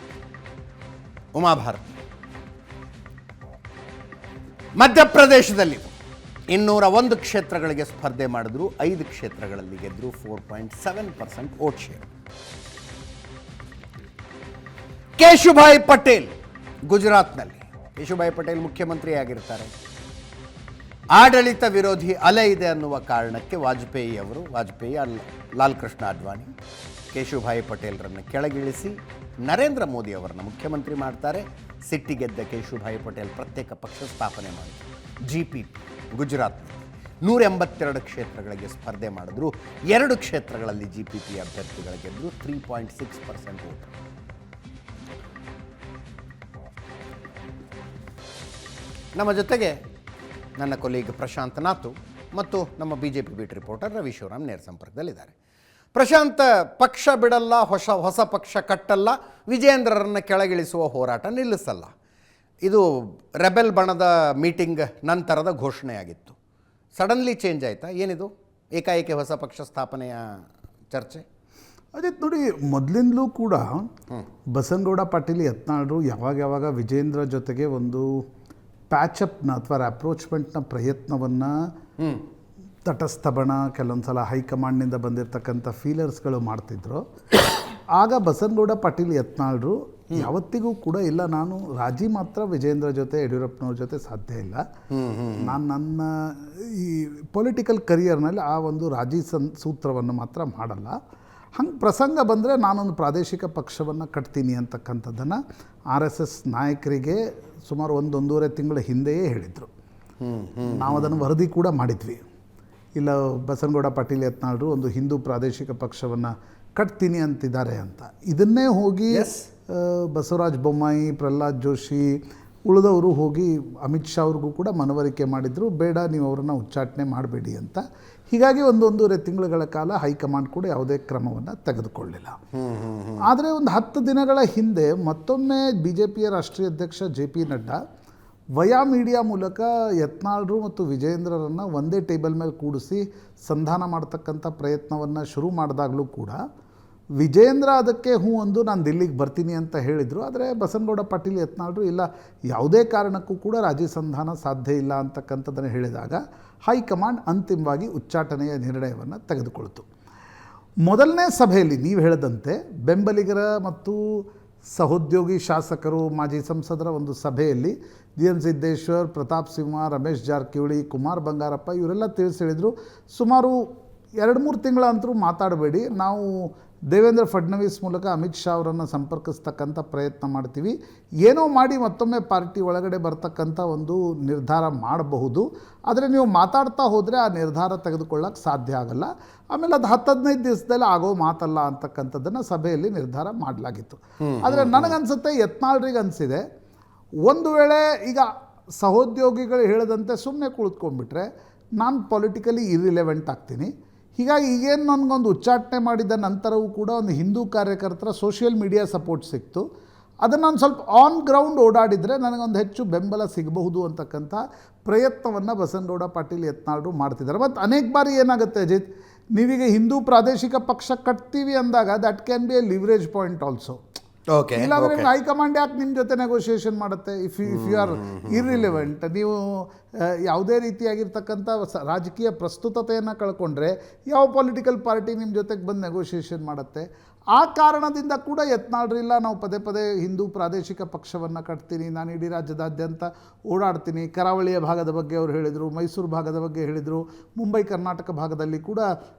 ಉಮಾಭಾರತಿ ಮಧ್ಯಪ್ರದೇಶದಲ್ಲಿ 201 ಕ್ಷೇತ್ರಗಳಿಗೆ ಸ್ಪರ್ಧೆ ಮಾಡಿದ್ರು, 5 ಕ್ಷೇತ್ರಗಳಲ್ಲಿ ಗೆದ್ದರು, 4.7% ಓಟ್ ಶೇರ್. ಕೇಶುಭಾಯ್ ಪಟೇಲ್ ಗುಜರಾತ್ನಲ್ಲಿ. ಕೇಶುಭಾಯ್ ಪಟೇಲ್ ಮುಖ್ಯಮಂತ್ರಿ ಆಗಿರ್ತಾರೆ. ಆಡಳಿತ ವಿರೋಧಿ ಅಲೆ ಇದೆ ಅನ್ನುವ ಕಾರಣಕ್ಕೆ ವಾಜಪೇಯಿ ಲಾಲ್ ಕೃಷ್ಣ ಅಡ್ವಾಣಿ ಕೇಶುಭಾಯ್ ಪಟೇಲ್ರನ್ನು ಕೆಳಗಿಳಿಸಿ ನರೇಂದ್ರ ಮೋದಿ ಅವರನ್ನು ಮುಖ್ಯಮಂತ್ರಿ ಮಾಡ್ತಾರೆ. ಸಿಟ್ಟಿಗೆದ್ದ ಕೇಶುಭಾಯ್ ಪಟೇಲ್ ಪ್ರತ್ಯೇಕ ಪಕ್ಷ ಸ್ಥಾಪನೆ ಮಾಡಿದರು, GPP. ಗುಜರಾತ್ನಲ್ಲಿ 182 ಕ್ಷೇತ್ರಗಳಿಗೆ ಸ್ಪರ್ಧೆ ಮಾಡಿದ್ರು, 2 ಕ್ಷೇತ್ರಗಳಲ್ಲಿ GPP ಅಭ್ಯರ್ಥಿಗಳು ಗೆದ್ದರು, 3.6% ಓಟು. ನಮ್ಮ ಜೊತೆಗೆ ನನ್ನ ಕೊಲೀಗ್ ಪ್ರಶಾಂತ್ ನಾತು ಮತ್ತು ನಮ್ಮ BJP beat reporter Ravi Shivaram ನೇರ ಸಂಪರ್ಕದಲ್ಲಿದ್ದಾರೆ. ಪ್ರಶಾಂತ್, ಪಕ್ಷ ಬಿಡಲ್ಲ, ಹೊಸ ಪಕ್ಷ ಕಟ್ಟಲ್ಲ, ವಿಜಯೇಂದ್ರರನ್ನು ಕೆಳಗಿಳಿಸುವ ಹೋರಾಟ ನಿಲ್ಲಿಸಲ್ಲ, ಇದು ರೆಬೆಲ್ ಬಣದ ಮೀಟಿಂಗ್ ನಂತರದ ಘೋಷಣೆಯಾಗಿತ್ತು. ಸಡನ್ಲಿ ಚೇಂಜ್ ಆಯಿತಾ? ಏನಿದು ಏಕಾಏಕಿ ಹೊಸ ಪಕ್ಷ ಸ್ಥಾಪನೆಯ ಚರ್ಚೆ? ಅದೇ ನೋಡಿ, ಮೊದಲಿಂದಲೂ ಕೂಡ ಬಸನಗೌಡ ಪಾಟೀಲ್ ಯತ್ನಾಳರು ಯಾವಾಗ ವಿಜೇಂದ್ರ ಜೊತೆಗೆ ಒಂದು ಪ್ಯಾಚಪ್ನ ಅಥವಾ ಅಪ್ರೋಚ್ಮೆಂಟ್ನ ಪ್ರಯತ್ನವನ್ನು ತಟಸ್ಥ ಬಣ, ಕೆಲವೊಂದು ಸಲ ಹೈಕಮಾಂಡ್ನಿಂದ ಬಂದಿರತಕ್ಕಂಥ ಫೀಲರ್ಸ್ಗಳು ಮಾಡ್ತಿದ್ರು. ಆಗ ಬಸನಗೌಡ ಪಾಟೀಲ್ ಯತ್ನಾಳರು ಯಾವತ್ತಿಗೂ ಕೂಡ ಇಲ್ಲ, ನಾನು ರಾಜಿ ಮಾತ್ರ ವಿಜೇಂದ್ರ ಜೊತೆ, ಯಡಿಯೂರಪ್ಪನವ್ರ ಜೊತೆ ಸಾಧ್ಯ ಇಲ್ಲ, ನಾನು ನನ್ನ ಈ ಪೊಲಿಟಿಕಲ್ ಕರಿಯರ್ನಲ್ಲಿ ಆ ಒಂದು ರಾಜಿ ಸೂತ್ರವನ್ನು ಮಾತ್ರ ಮಾಡಲ್ಲ, ಹಂಗೆ ಪ್ರಸಂಗ ಬಂದರೆ ನಾನೊಂದು ಪ್ರಾದೇಶಿಕ ಪಕ್ಷವನ್ನು ಕಟ್ತೀನಿ ಅಂತಕ್ಕಂಥದ್ದನ್ನು RSS ನಾಯಕರಿಗೆ ಸುಮಾರು 1-1.5 ತಿಂಗಳ ಹಿಂದೆಯೇ ಹೇಳಿದರು. ನಾವು ಅದನ್ನು ವರದಿ ಕೂಡ ಮಾಡಿದ್ವಿ. ಇಲ್ಲ, ಬಸನಗೌಡ ಪಾಟೀಲ್ ಯತ್ನಾಳರು ಒಂದು ಹಿಂದೂ ಪ್ರಾದೇಶಿಕ ಪಕ್ಷವನ್ನು ಕಟ್ತೀನಿ ಅಂತಿದ್ದಾರೆ ಅಂತ. ಇದನ್ನೇ ಹೋಗಿ ಬಸವರಾಜ ಬೊಮ್ಮಾಯಿ, ಪ್ರಹ್ಲಾದ್ ಜೋಶಿ, ಉಳಿದವರು ಹೋಗಿ ಅಮಿತ್ ಶಾ ಅವ್ರಿಗೂ ಕೂಡ ಮನವರಿಕೆ ಮಾಡಿದರು, ಬೇಡ ನೀವು ಅವರನ್ನು ಉಚ್ಚಾಟನೆ ಮಾಡಬೇಡಿ ಅಂತ. ಹೀಗಾಗಿ 1-1.5 ತಿಂಗಳ ಕಾಲ ಹೈಕಮಾಂಡ್ ಕೂಡ ಯಾವುದೇ ಕ್ರಮವನ್ನು ತೆಗೆದುಕೊಳ್ಳಿಲ್ಲ. ಆದರೆ ಒಂದು 10 ದಿನಗಳ ಹಿಂದೆ ಮತ್ತೊಮ್ಮೆ BJPಯ ರಾಷ್ಟ್ರೀಯ ಅಧ್ಯಕ್ಷ JP ನಡ್ಡಾ ವಯಾ ಮೀಡಿಯಾ ಮೂಲಕ ಯತ್ನಾಳರು ಮತ್ತು ವಿಜಯೇಂದ್ರರನ್ನು ಒಂದೇ ಟೇಬಲ್ ಮೇಲೆ ಕೂಡಿಸಿ ಸಂಧಾನ ಮಾಡ್ತಕ್ಕಂಥ ಪ್ರಯತ್ನವನ್ನು ಶುರು ಮಾಡಿದಾಗಲೂ ಕೂಡ ವಿಜೇಂದ್ರ ಅದಕ್ಕೆ ಒಂದು ನಾನು ದಿಲ್ಲಿಗೆ ಬರ್ತೀನಿ ಅಂತ ಹೇಳಿದರು. ಆದರೆ ಬಸನಗೌಡ ಪಾಟೀಲ್ ಯತ್ನಾಳರು ಇಲ್ಲ, ಯಾವುದೇ ಕಾರಣಕ್ಕೂ ಕೂಡ ರಾಜಿ ಸಂಧಾನ ಸಾಧ್ಯ ಇಲ್ಲ ಅಂತಕ್ಕಂಥದ್ದನ್ನು ಹೇಳಿದಾಗ ಹೈಕಮಾಂಡ್ ಅಂತಿಮವಾಗಿ ಉಚ್ಚಾಟನೆಯ ನಿರ್ಣಯವನ್ನು ತೆಗೆದುಕೊಳ್ತು. ಮೊದಲನೇ ಸಭೆಯಲ್ಲಿ ನೀವು ಹೇಳಿದಂತೆ ಬೆಂಬಲಿಗರ ಮತ್ತು ಸಹೋದ್ಯೋಗಿ ಶಾಸಕರು, ಮಾಜಿ ಸಂಸದರ ಒಂದು ಸಭೆಯಲ್ಲಿ DN ಸಿದ್ದೇಶ್ವರ್, ಪ್ರತಾಪ್ ಸಿಂಹ, ರಮೇಶ್ ಜಾರಕಿಹೊಳಿ, ಕುಮಾರ್ ಬಂಗಾರಪ್ಪ ಇವರೆಲ್ಲ ತಿಳಿಸಿ ಹೇಳಿದರು, ಸುಮಾರು 2-3 ತಿಂಗಳ ಅಂತರೂ ಮಾತಾಡಬೇಡಿ, ನಾವು ದೇವೇಂದ್ರ ಫಡ್ನವೀಸ್ ಮೂಲಕ ಅಮಿತ್ ಶಾ ಅವರನ್ನು ಸಂಪರ್ಕಿಸ್ತಕ್ಕಂಥ ಪ್ರಯತ್ನ ಮಾಡ್ತೀವಿ, ಏನೋ ಮಾಡಿ ಮತ್ತೊಮ್ಮೆ ಪಾರ್ಟಿ ಒಳಗಡೆ ಬರ್ತಕ್ಕಂಥ ಒಂದು ನಿರ್ಧಾರ ಮಾಡಬಹುದು, ಆದರೆ ನೀವು ಮಾತಾಡ್ತಾ ಹೋದರೆ ಆ ನಿರ್ಧಾರ ತೆಗೆದುಕೊಳ್ಳೋಕ್ಕೆ ಸಾಧ್ಯ ಆಗಲ್ಲ, ಆಮೇಲೆ ಅದು 10-15 ದಿವಸದಲ್ಲಿ ಆಗೋ ಮಾತಲ್ಲ ಅಂತಕ್ಕಂಥದ್ದನ್ನು ಸಭೆಯಲ್ಲಿ ನಿರ್ಧಾರ ಮಾಡಲಾಗಿತ್ತು. ಆದರೆ ನನಗನ್ಸುತ್ತೆ ಯತ್ನಾಳರಿಗೆ ಅನಿಸಿದೆ, ಒಂದು ವೇಳೆ ಈಗ ಸಹೋದ್ಯೋಗಿಗಳು ಹೇಳದಂತೆ ಸುಮ್ಮನೆ ಕುಳಿತುಕೊಂಡ್ಬಿಟ್ರೆ ನಾನು ಪೊಲಿಟಿಕಲಿ ಇರ್ರಿಲೆವೆಂಟ್ ಆಗ್ತೀನಿ, ಹೀಗಾಗಿ ಈಗೇನು ನನಗೊಂದು ಉಚ್ಚಾಟನೆ ಮಾಡಿದ ನಂತರವೂ ಕೂಡ ಒಂದು ಹಿಂದೂ ಕಾರ್ಯಕರ್ತರ ಸೋಷಿಯಲ್ ಮೀಡಿಯಾ ಸಪೋರ್ಟ್ ಸಿಕ್ತು, ಅದನ್ನು ನಾನು ಸ್ವಲ್ಪ ಆನ್ ಗ್ರೌಂಡ್ ಓಡಾಡಿದರೆ ನನಗೊಂದು ಹೆಚ್ಚು ಬೆಂಬಲ ಸಿಗಬಹುದು ಅಂತಕ್ಕಂಥ ಪ್ರಯತ್ನವನ್ನು ಬಸನಗೌಡ ಪಾಟೀಲ್ ಯತ್ನಾಳರು ಮಾಡ್ತಿದ್ದಾರೆ. ಮತ್ತು ಅನೇಕ ಬಾರಿ ಏನಾಗುತ್ತೆ ಅಜಿತ್, ನೀವೀಗ ಹಿಂದೂ ಪ್ರಾದೇಶಿಕ ಪಕ್ಷ ಕಟ್ತೀವಿ ಅಂದಾಗ that can be A leverage point also. Okay, ಇಲ್ಲಾಂದರೆ ಹೈಕಮಾಂಡ್ ಯಾಕೆ ನಿಮ್ಮ ಜೊತೆ ನೆಗೋಷಿಯೇಷನ್ ಮಾಡುತ್ತೆ? ಇಫ್ ಯು ಆರ್ ಇರ್ರಿಲೆವೆಂಟ್, ನೀವು ಯಾವುದೇ ರೀತಿಯಾಗಿರ್ತಕ್ಕಂಥ ರಾಜಕೀಯ ಪ್ರಸ್ತುತತೆಯನ್ನು ಕಳ್ಕೊಂಡ್ರೆ ಯಾವ ಪೊಲಿಟಿಕಲ್ ಪಾರ್ಟಿ ನಿಮ್ಮ ಜೊತೆಗೆ ಬಂದು ನೆಗೋಷಿಯೇಷನ್ ಮಾಡುತ್ತೆ? ಆ ಕಾರಣದಿಂದ ಕೂಡ ಯತ್ನಾಳ್ರಿಲ್ಲ, ನಾವು ಪದೇ ಪದೇ ಹಿಂದೂ ಪ್ರಾದೇಶಿಕ ಪಕ್ಷವನ್ನು ಕಟ್ತೀನಿ, ನಾನು ಇಡೀ ರಾಜ್ಯದಾದ್ಯಂತ ಓಡಾಡ್ತೀನಿ. ಕರಾವಳಿಯ ಭಾಗದ ಬಗ್ಗೆ ಅವರು ಹೇಳಿದರು, ಮೈಸೂರು ಭಾಗದ ಬಗ್ಗೆ ಹೇಳಿದರು, ಮುಂಬೈ ಕರ್ನಾಟಕ ಭಾಗದಲ್ಲಿ ಕೂಡ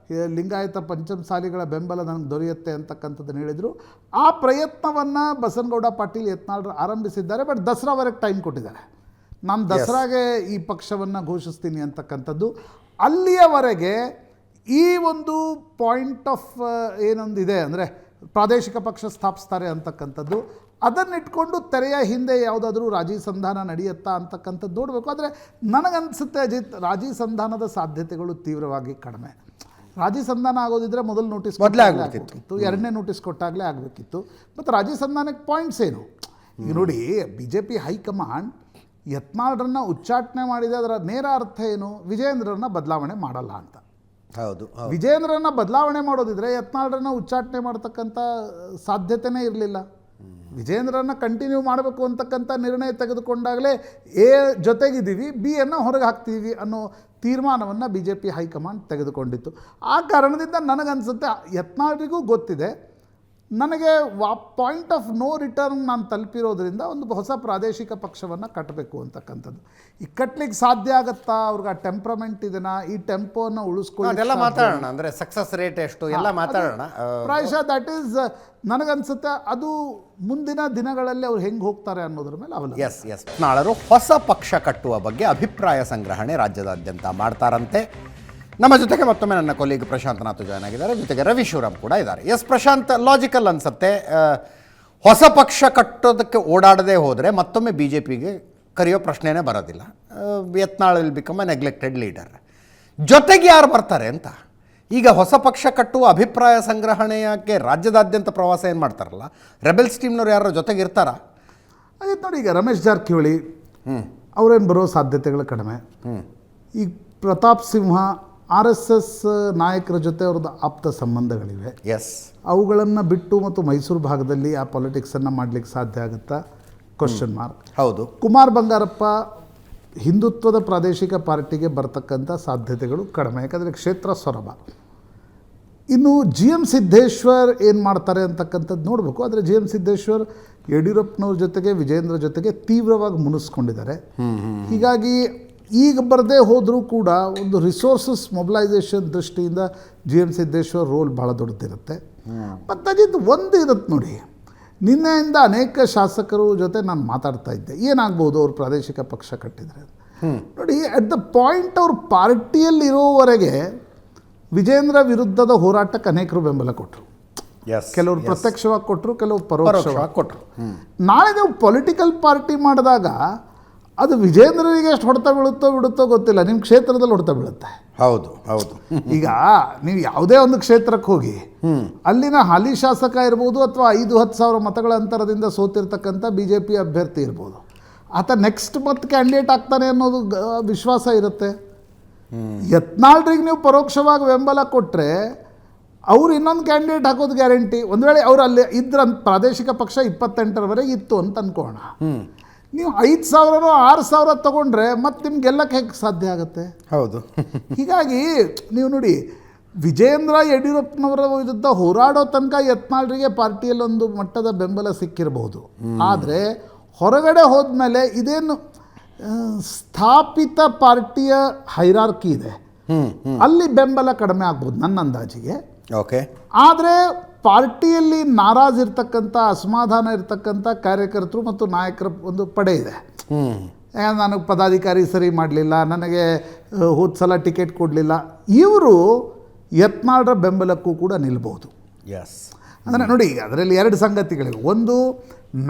ಲಿಂಗಾಯತ ಪಂಚಮಸಾಲಿಗಳ ಬೆಂಬಲ ನನಗೆ ದೊರೆಯುತ್ತೆ ಅಂತಕ್ಕಂಥದ್ದನ್ನು ಹೇಳಿದರು. ಆ ಪ್ರಯತ್ನವನ್ನು ಬಸನಗೌಡ ಪಾಟೀಲ್ ಯತ್ನಾಳ್ರು ಆರಂಭಿಸಿದ್ದಾರೆ. ಬಟ್ ದಸರಾವರೆಗೆ ಟೈಮ್ ಕೊಟ್ಟಿದ್ದಾರೆ. ನಾನು ದಸರಾಗೆ ಈ ಪಕ್ಷವನ್ನು ಘೋಷಿಸ್ತೀನಿ ಅಂತಕ್ಕಂಥದ್ದು. ಅಲ್ಲಿಯವರೆಗೆ ಈ ಒಂದು ಪಾಯಿಂಟ್ ಆಫ್ ಏನೊಂದಿದೆ ಅಂದರೆ ಪ್ರಾದೇಶಿಕ ಪಕ್ಷ ಸ್ಥಾಪಿಸ್ತಾರೆ ಅಂತಕ್ಕಂಥದ್ದು, ಅದನ್ನಿಟ್ಕೊಂಡು ತೆರೆಯ ಹಿಂದೆ ಯಾವುದಾದ್ರೂ ರಾಜಿ ಸಂಧಾನ ನಡೆಯುತ್ತಾ ಅಂತಕ್ಕಂಥದ್ದು ನೋಡಬೇಕು. ಆದರೆ ನನಗನ್ಸುತ್ತೆ ಅಜಿತ್, ರಾಜಿ ಸಂಧಾನದ ಸಾಧ್ಯತೆಗಳು ತೀವ್ರವಾಗಿ ಕಡಿಮೆ. ರಾಜಿ ಸಂಧಾನ ಆಗೋದಿದ್ರೆ ಮೊದಲು ನೋಟಿಸ್ ಆಗಬೇಕಿತ್ತು, ಎರಡನೇ ನೋಟಿಸ್ ಕೊಟ್ಟಾಗಲೇ ಆಗಬೇಕಿತ್ತು. ಮತ್ತು ರಾಜಿ ಸಂಧಾನಕ್ಕೆ ಪಾಯಿಂಟ್ಸ್ ಏನು? ಈಗ ನೋಡಿ, ಬಿ ಜೆ ಪಿ ಹೈಕಮಾಂಡ್ ಯತ್ನಾಳ್ರನ್ನ ಉಚ್ಚಾಟನೆ ಮಾಡಿದೆ. ಅದರ ನೇರ ಅರ್ಥ ಏನು? ವಿಜಯೇಂದ್ರನ್ನ ಬದಲಾವಣೆ ಮಾಡಲ್ಲ ಅಂತ. ಹೌದು. ವಿಜಯೇಂದ್ರನ್ನ ಬದಲಾವಣೆ ಮಾಡೋದಿದ್ರೆ ಯತ್ನಾಳ್ರನ್ನ ಉಚ್ಚಾಟನೆ ಮಾಡ್ತಕ್ಕಂಥ ಸಾಧ್ಯತೆಯೇ ಇರಲಿಲ್ಲ. ವಿಜಯೇಂದ್ರನ್ನ ಕಂಟಿನ್ಯೂ ಮಾಡಬೇಕು ಅಂತಕ್ಕಂಥ ನಿರ್ಣಯ ತೆಗೆದುಕೊಂಡಾಗಲೇ ಎ ಜೊತೆಗಿದ್ದೀವಿ, ಬಿ ಅನ್ನು ಹೊರಗೆ ಹಾಕ್ತೀವಿ ಅನ್ನೋ ತೀರ್ಮಾನವನ್ನು ಬಿ ಜೆ ಪಿ ಹೈಕಮಾಂಡ್ ತೆಗೆದುಕೊಂಡಿತ್ತು. ಆ ಕಾರಣದಿಂದ ನನಗನ್ಸುತ್ತೆ ಯತ್ನಾಳ್ರಿಗೂ ಗೊತ್ತಿದೆ, ನನಗೆ ಪಾಯಿಂಟ್ ಆಫ್ ನೋ ರಿಟರ್ನ್ ನಾನು ತಲುಪಿರೋದ್ರಿಂದ ಒಂದು ಹೊಸ ಪ್ರಾದೇಶಿಕ ಪಕ್ಷವನ್ನು ಕಟ್ಟಬೇಕು ಅಂತಕ್ಕಂಥದ್ದು. ಈ ಕಟ್ಟಲಿಕ್ಕೆ ಸಾಧ್ಯ ಆಗುತ್ತಾ? ಅವ್ರಿಗೆ ಆ ಟೆಂಪ್ರಮೆಂಟ್ ಇದೆನಾ? ಈ ಟೆಂಪೋವನ್ನು ಉಳಿಸ್ಕೊಳ್ಳಿ, ಅದೆಲ್ಲ ಮಾತಾಡೋಣ. ಅಂದರೆ ಸಕ್ಸಸ್ ರೇಟ್ ಎಷ್ಟು ಎಲ್ಲ ಮಾತಾಡೋಣ. ಪ್ರಾಯಶಃ ದಟ್ ಈಸ್, ನನಗನ್ಸುತ್ತೆ ಅದು ಮುಂದಿನ ದಿನಗಳಲ್ಲಿ ಅವ್ರು ಹೆಂಗೆ ಹೋಗ್ತಾರೆ ಅನ್ನೋದ್ರ ಮೇಲೆ ಅವಲಂಬನೆ. ಎಸ್ ನಾಳರು ಹೊಸ ಪಕ್ಷ ಕಟ್ಟುವ ಬಗ್ಗೆ ಅಭಿಪ್ರಾಯ ಸಂಗ್ರಹಣೆ ರಾಜ್ಯದಾದ್ಯಂತ ಮಾಡ್ತಾರಂತೆ. ನಮ್ಮ ಜೊತೆಗೆ ಮತ್ತೊಮ್ಮೆ ನನ್ನ ಕೊಲೀಗ್ ಪ್ರಶಾಂತ್ ನಾಥ್ ಜಾಯ್ನ್ ಆಗಿದ್ದಾರೆ, ಜೊತೆಗೆ ರವಿ ಶಿವರಾಮ್ ಕೂಡ ಇದ್ದಾರೆ. ಎಸ್ ಪ್ರಶಾಂತ್, ಲಾಜಿಕಲ್ ಅನಿಸುತ್ತೆ ಹೊಸ ಪಕ್ಷ ಕಟ್ಟೋದಕ್ಕೆ ಓಡಾಡದೆ ಹೋದರೆ ಮತ್ತೊಮ್ಮೆ ಬಿ ಜೆ ಪಿಗೆ ಕರೆಯೋ ಪ್ರಶ್ನೆನೇ ಬರೋದಿಲ್ಲ. Yatnal will become A neglected leader. ಜೊತೆಗೆ ಯಾರು ಬರ್ತಾರೆ ಅಂತ ಈಗ ಹೊಸ ಪಕ್ಷ ಕಟ್ಟುವ ಅಭಿಪ್ರಾಯ ಸಂಗ್ರಹಣೆಯಕ್ಕೆ ರಾಜ್ಯದಾದ್ಯಂತ ಪ್ರವಾಸ ಏನು ಮಾಡ್ತಾರಲ್ಲ, ರೆಬೆಲ್ಸ್ ಟೀಮ್ನವ್ರು ಯಾರು ಜೊತೆಗೆ ಇರ್ತಾರಾ? ಅದೇ ನೋಡಿ, ಈಗ ರಮೇಶ್ ಜಾರಕಿಹೊಳಿ ಅವರೇನು ಬರೋ ಸಾಧ್ಯತೆಗಳು ಕಡಿಮೆ. ಈಗ ಪ್ರತಾಪ್ ಸಿಂಹ RSS ನಾಯಕರ ಜೊತೆ ಅವ್ರದ್ದು ಆಪ್ತ ಸಂಬಂಧಗಳಿವೆ. ಎಸ್, ಅವುಗಳನ್ನು ಬಿಟ್ಟು ಮತ್ತು ಮೈಸೂರು ಭಾಗದಲ್ಲಿ ಆ ಪಾಲಿಟಿಕ್ಸನ್ನು ಮಾಡಲಿಕ್ಕೆ ಸಾಧ್ಯ ಆಗುತ್ತಾ? Question mark. ಹೌದು. ಕುಮಾರ್ ಬಂಗಾರಪ್ಪ ಹಿಂದುತ್ವದ ಪ್ರಾದೇಶಿಕ ಪಾರ್ಟಿಗೆ ಬರ್ತಕ್ಕಂಥ ಸಾಧ್ಯತೆಗಳು ಕಡಿಮೆ, ಯಾಕಂದರೆ ಕ್ಷೇತ್ರ ಸೊರಬ. ಇನ್ನು GM ಸಿದ್ದೇಶ್ವರ್ ಏನು ಮಾಡ್ತಾರೆ ಅಂತಕ್ಕಂಥದ್ದು ನೋಡಬೇಕು. ಆದರೆ GM ಸಿದ್ದೇಶ್ವರ್ ಯಡಿಯೂರಪ್ಪನವ್ರ ಜೊತೆಗೆ ವಿಜಯೇಂದ್ರ ಜೊತೆಗೆ ತೀವ್ರವಾಗಿ ಮುನಿಸ್ಕೊಂಡಿದ್ದಾರೆ. ಹೀಗಾಗಿ ಈಗ ಬರದೇ ಹೋದರೂ ಕೂಡ ಒಂದು ರಿಸೋರ್ಸಸ್ ಮೊಬಿಲೈಸೇಷನ್ ದೃಷ್ಟಿಯಿಂದ GM ಸಿದ್ದೇಶ್ವರ್ ರೋಲ್ ಭಾಳ ದೊಡ್ಡದಿರುತ್ತೆ. ಮತ್ತು ಅಜಿತ್, ಒಂದು ಇರುತ್ತೆ ನೋಡಿ, ನಿನ್ನೆಯಿಂದ ಅನೇಕ ಶಾಸಕರು ಜೊತೆ ನಾನು ಮಾತಾಡ್ತಾ ಇದ್ದೆ, ಏನಾಗ್ಬೋದು ಅವ್ರು ಪ್ರಾದೇಶಿಕ ಪಕ್ಷ ಕಟ್ಟಿದರೆ. ನೋಡಿ, ಅಟ್ ದ ಪಾಯಿಂಟ್ ಅವ್ರ ಪಾರ್ಟಿಯಲ್ಲಿರೋವರೆಗೆ ವಿಜೇಂದ್ರ ವಿರುದ್ಧದ ಹೋರಾಟಕ್ಕೆ ಅನೇಕರು ಬೆಂಬಲ ಕೊಟ್ಟರು. ಕೆಲವರು ಪ್ರತ್ಯಕ್ಷವಾಗಿ ಕೊಟ್ಟರು, ಕೆಲವರು ಪರೋಕ್ಷವಾಗಿ ಕೊಟ್ಟರು. ನಾಳೆ ನೀವು ಪೊಲಿಟಿಕಲ್ ಪಾರ್ಟಿ ಮಾಡಿದಾಗ ಅದು ವಿಜೇಂದ್ರನಿಗೆ ಎಷ್ಟು ಹೊಡೆತ ಬಿಡುತ್ತೋ ಗೊತ್ತಿಲ್ಲ, ನಿಮ್ಮ ಕ್ಷೇತ್ರದಲ್ಲಿ ಹೊಡೆತ ಬೀಳುತ್ತೆ. ಹೌದು. ಈಗ ನೀವು ಯಾವುದೇ ಒಂದು ಕ್ಷೇತ್ರಕ್ಕೆ ಹೋಗಿ ಅಲ್ಲಿನ ಹಾಲಿ ಶಾಸಕ ಇರ್ಬೋದು ಅಥವಾ 5-10 ಸಾವಿರ ಮತಗಳ ಅಂತರದಿಂದ ಸೋತಿರ್ತಕ್ಕಂಥ BJP ಅಭ್ಯರ್ಥಿ ಇರ್ಬೋದು, ಆತ ನೆಕ್ಸ್ಟ್ ಮತ್ತೆ ಕ್ಯಾಂಡಿಡೇಟ್ ಆಗ್ತಾನೆ ಅನ್ನೋದು ವಿಶ್ವಾಸ ಇರುತ್ತೆ. ಯತ್ನಾಳ್ರಿಗೆ ನೀವು ಪರೋಕ್ಷವಾಗಿ ಬೆಂಬಲ ಕೊಟ್ಟರೆ ಅವ್ರು ಇನ್ನೊಂದು ಕ್ಯಾಂಡಿಡೇಟ್ ಹಾಕೋದು ಗ್ಯಾರಂಟಿ. ಒಂದು ವೇಳೆ ಅವ್ರು ಅಲ್ಲಿ ಇದ್ರ ಪ್ರಾದೇಶಿಕ ಪಕ್ಷ 28ರವರೆಗೆ ಇತ್ತು ಅಂತ ಅನ್ಕೋಣ, ನೀವು 5,000 6,000 ತೊಗೊಂಡ್ರೆ ಮತ್ತೆ ನಿಮ್ಗೆ ಗೆಲ್ಲಕ್ಕೆ ಹೇಗೆ ಸಾಧ್ಯ ಆಗುತ್ತೆ? ಹೌದು. ಹೀಗಾಗಿ ನೀವು ನೋಡಿ, ವಿಜೇಂದ್ರ ಯಡಿಯೂರಪ್ಪನವರ ವಿರುದ್ಧ ಹೋರಾಡೋ ತನಕ ಯತ್ನಾಳ್ರಿಗೆ ಪಾರ್ಟಿಯಲ್ಲಿ ಒಂದು ಮಟ್ಟದ ಬೆಂಬಲ ಸಿಕ್ಕಿರಬಹುದು. ಆದರೆ ಹೊರಗಡೆ ಹೋದ್ಮೇಲೆ ಇದೇನು ಸ್ಥಾಪಿತ ಪಾರ್ಟಿಯ ಹೈರಾರ್ಕಿ ಇದೆ, ಅಲ್ಲಿ ಬೆಂಬಲ ಕಡಿಮೆ ಆಗ್ಬೋದು ನನ್ನ ಅಂದಾಜಿಗೆ. ಓಕೆ. ಆದರೆ ಪಾರ್ಟಿಯಲ್ಲಿ ನಾರಾಜ್ ಇರ್ತಕ್ಕಂಥ, ಅಸಮಾಧಾನ ಇರ್ತಕ್ಕಂಥ ಕಾರ್ಯಕರ್ತರು ಮತ್ತು ನಾಯಕರ ಒಂದು ಪಡೆ ಇದೆ. ನನಗೆ ಪದಾಧಿಕಾರಿ ಸರಿ ಮಾಡಲಿಲ್ಲ, ನನಗೆ ಹೋದ ಸಲ ಟಿಕೆಟ್ ಕೊಡಲಿಲ್ಲ, ಇವರು ಯತ್ನಾಳ್ರ ಬೆಂಬಲಕ್ಕೂ ಕೂಡ ನಿಲ್ಬೋದು. ಎಸ್. ಅಂದರೆ ನೋಡಿ, ಅದರಲ್ಲಿ 2 ಸಂಗತಿಗಳಿವೆ. ಒಂದು,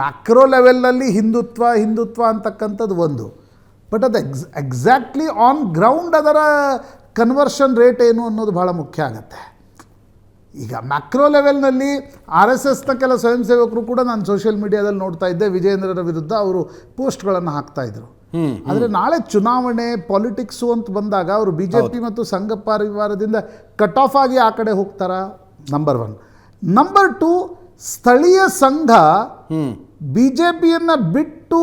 ಮ್ಯಾಕ್ರೋ ಲೆವೆಲ್ನಲ್ಲಿ ಹಿಂದುತ್ವ ಅಂತಕ್ಕಂಥದ್ದು ಒಂದು. ಬಟ್ ಅದು ಎಕ್ಸಾಕ್ಟ್ಲಿ ಆನ್ ಗ್ರೌಂಡ್ ಅದರ ಕನ್ವರ್ಷನ್ ರೇಟ್ ಏನು ಅನ್ನೋದು ಭಾಳ ಮುಖ್ಯ ಆಗುತ್ತೆ. ಈಗ ಮ್ಯಾಕ್ರೋ ಲೆವೆಲ್ನಲ್ಲಿ RSSನ ಕೆಲ ಸ್ವಯಂ ಸೇವಕರು ಕೂಡ ನಾನು ಸೋಷಿಯಲ್ ಮೀಡಿಯಾದಲ್ಲಿ ನೋಡ್ತಾ ಇದ್ದೆ, ವಿಜಯೇಂದ್ರರ ವಿರುದ್ಧ ಅವರು ಪೋಸ್ಟ್ಗಳನ್ನು ಹಾಕ್ತಾಯಿದ್ರು. ಆದರೆ ನಾಳೆ ಚುನಾವಣೆ ಪಾಲಿಟಿಕ್ಸು ಅಂತ ಬಂದಾಗ ಅವರು BJP ಮತ್ತು ಸಂಘ ಪರಿವಾರದಿಂದ ಕಟ್ ಆಫ್ ಆಗಿ ಆ ಕಡೆ ಹೋಗ್ತಾರಾ? ನಂಬರ್ 1. ನಂಬರ್ 2, ಸ್ಥಳೀಯ ಸಂಘ BJPಯನ್ನು ಬಿಟ್ಟು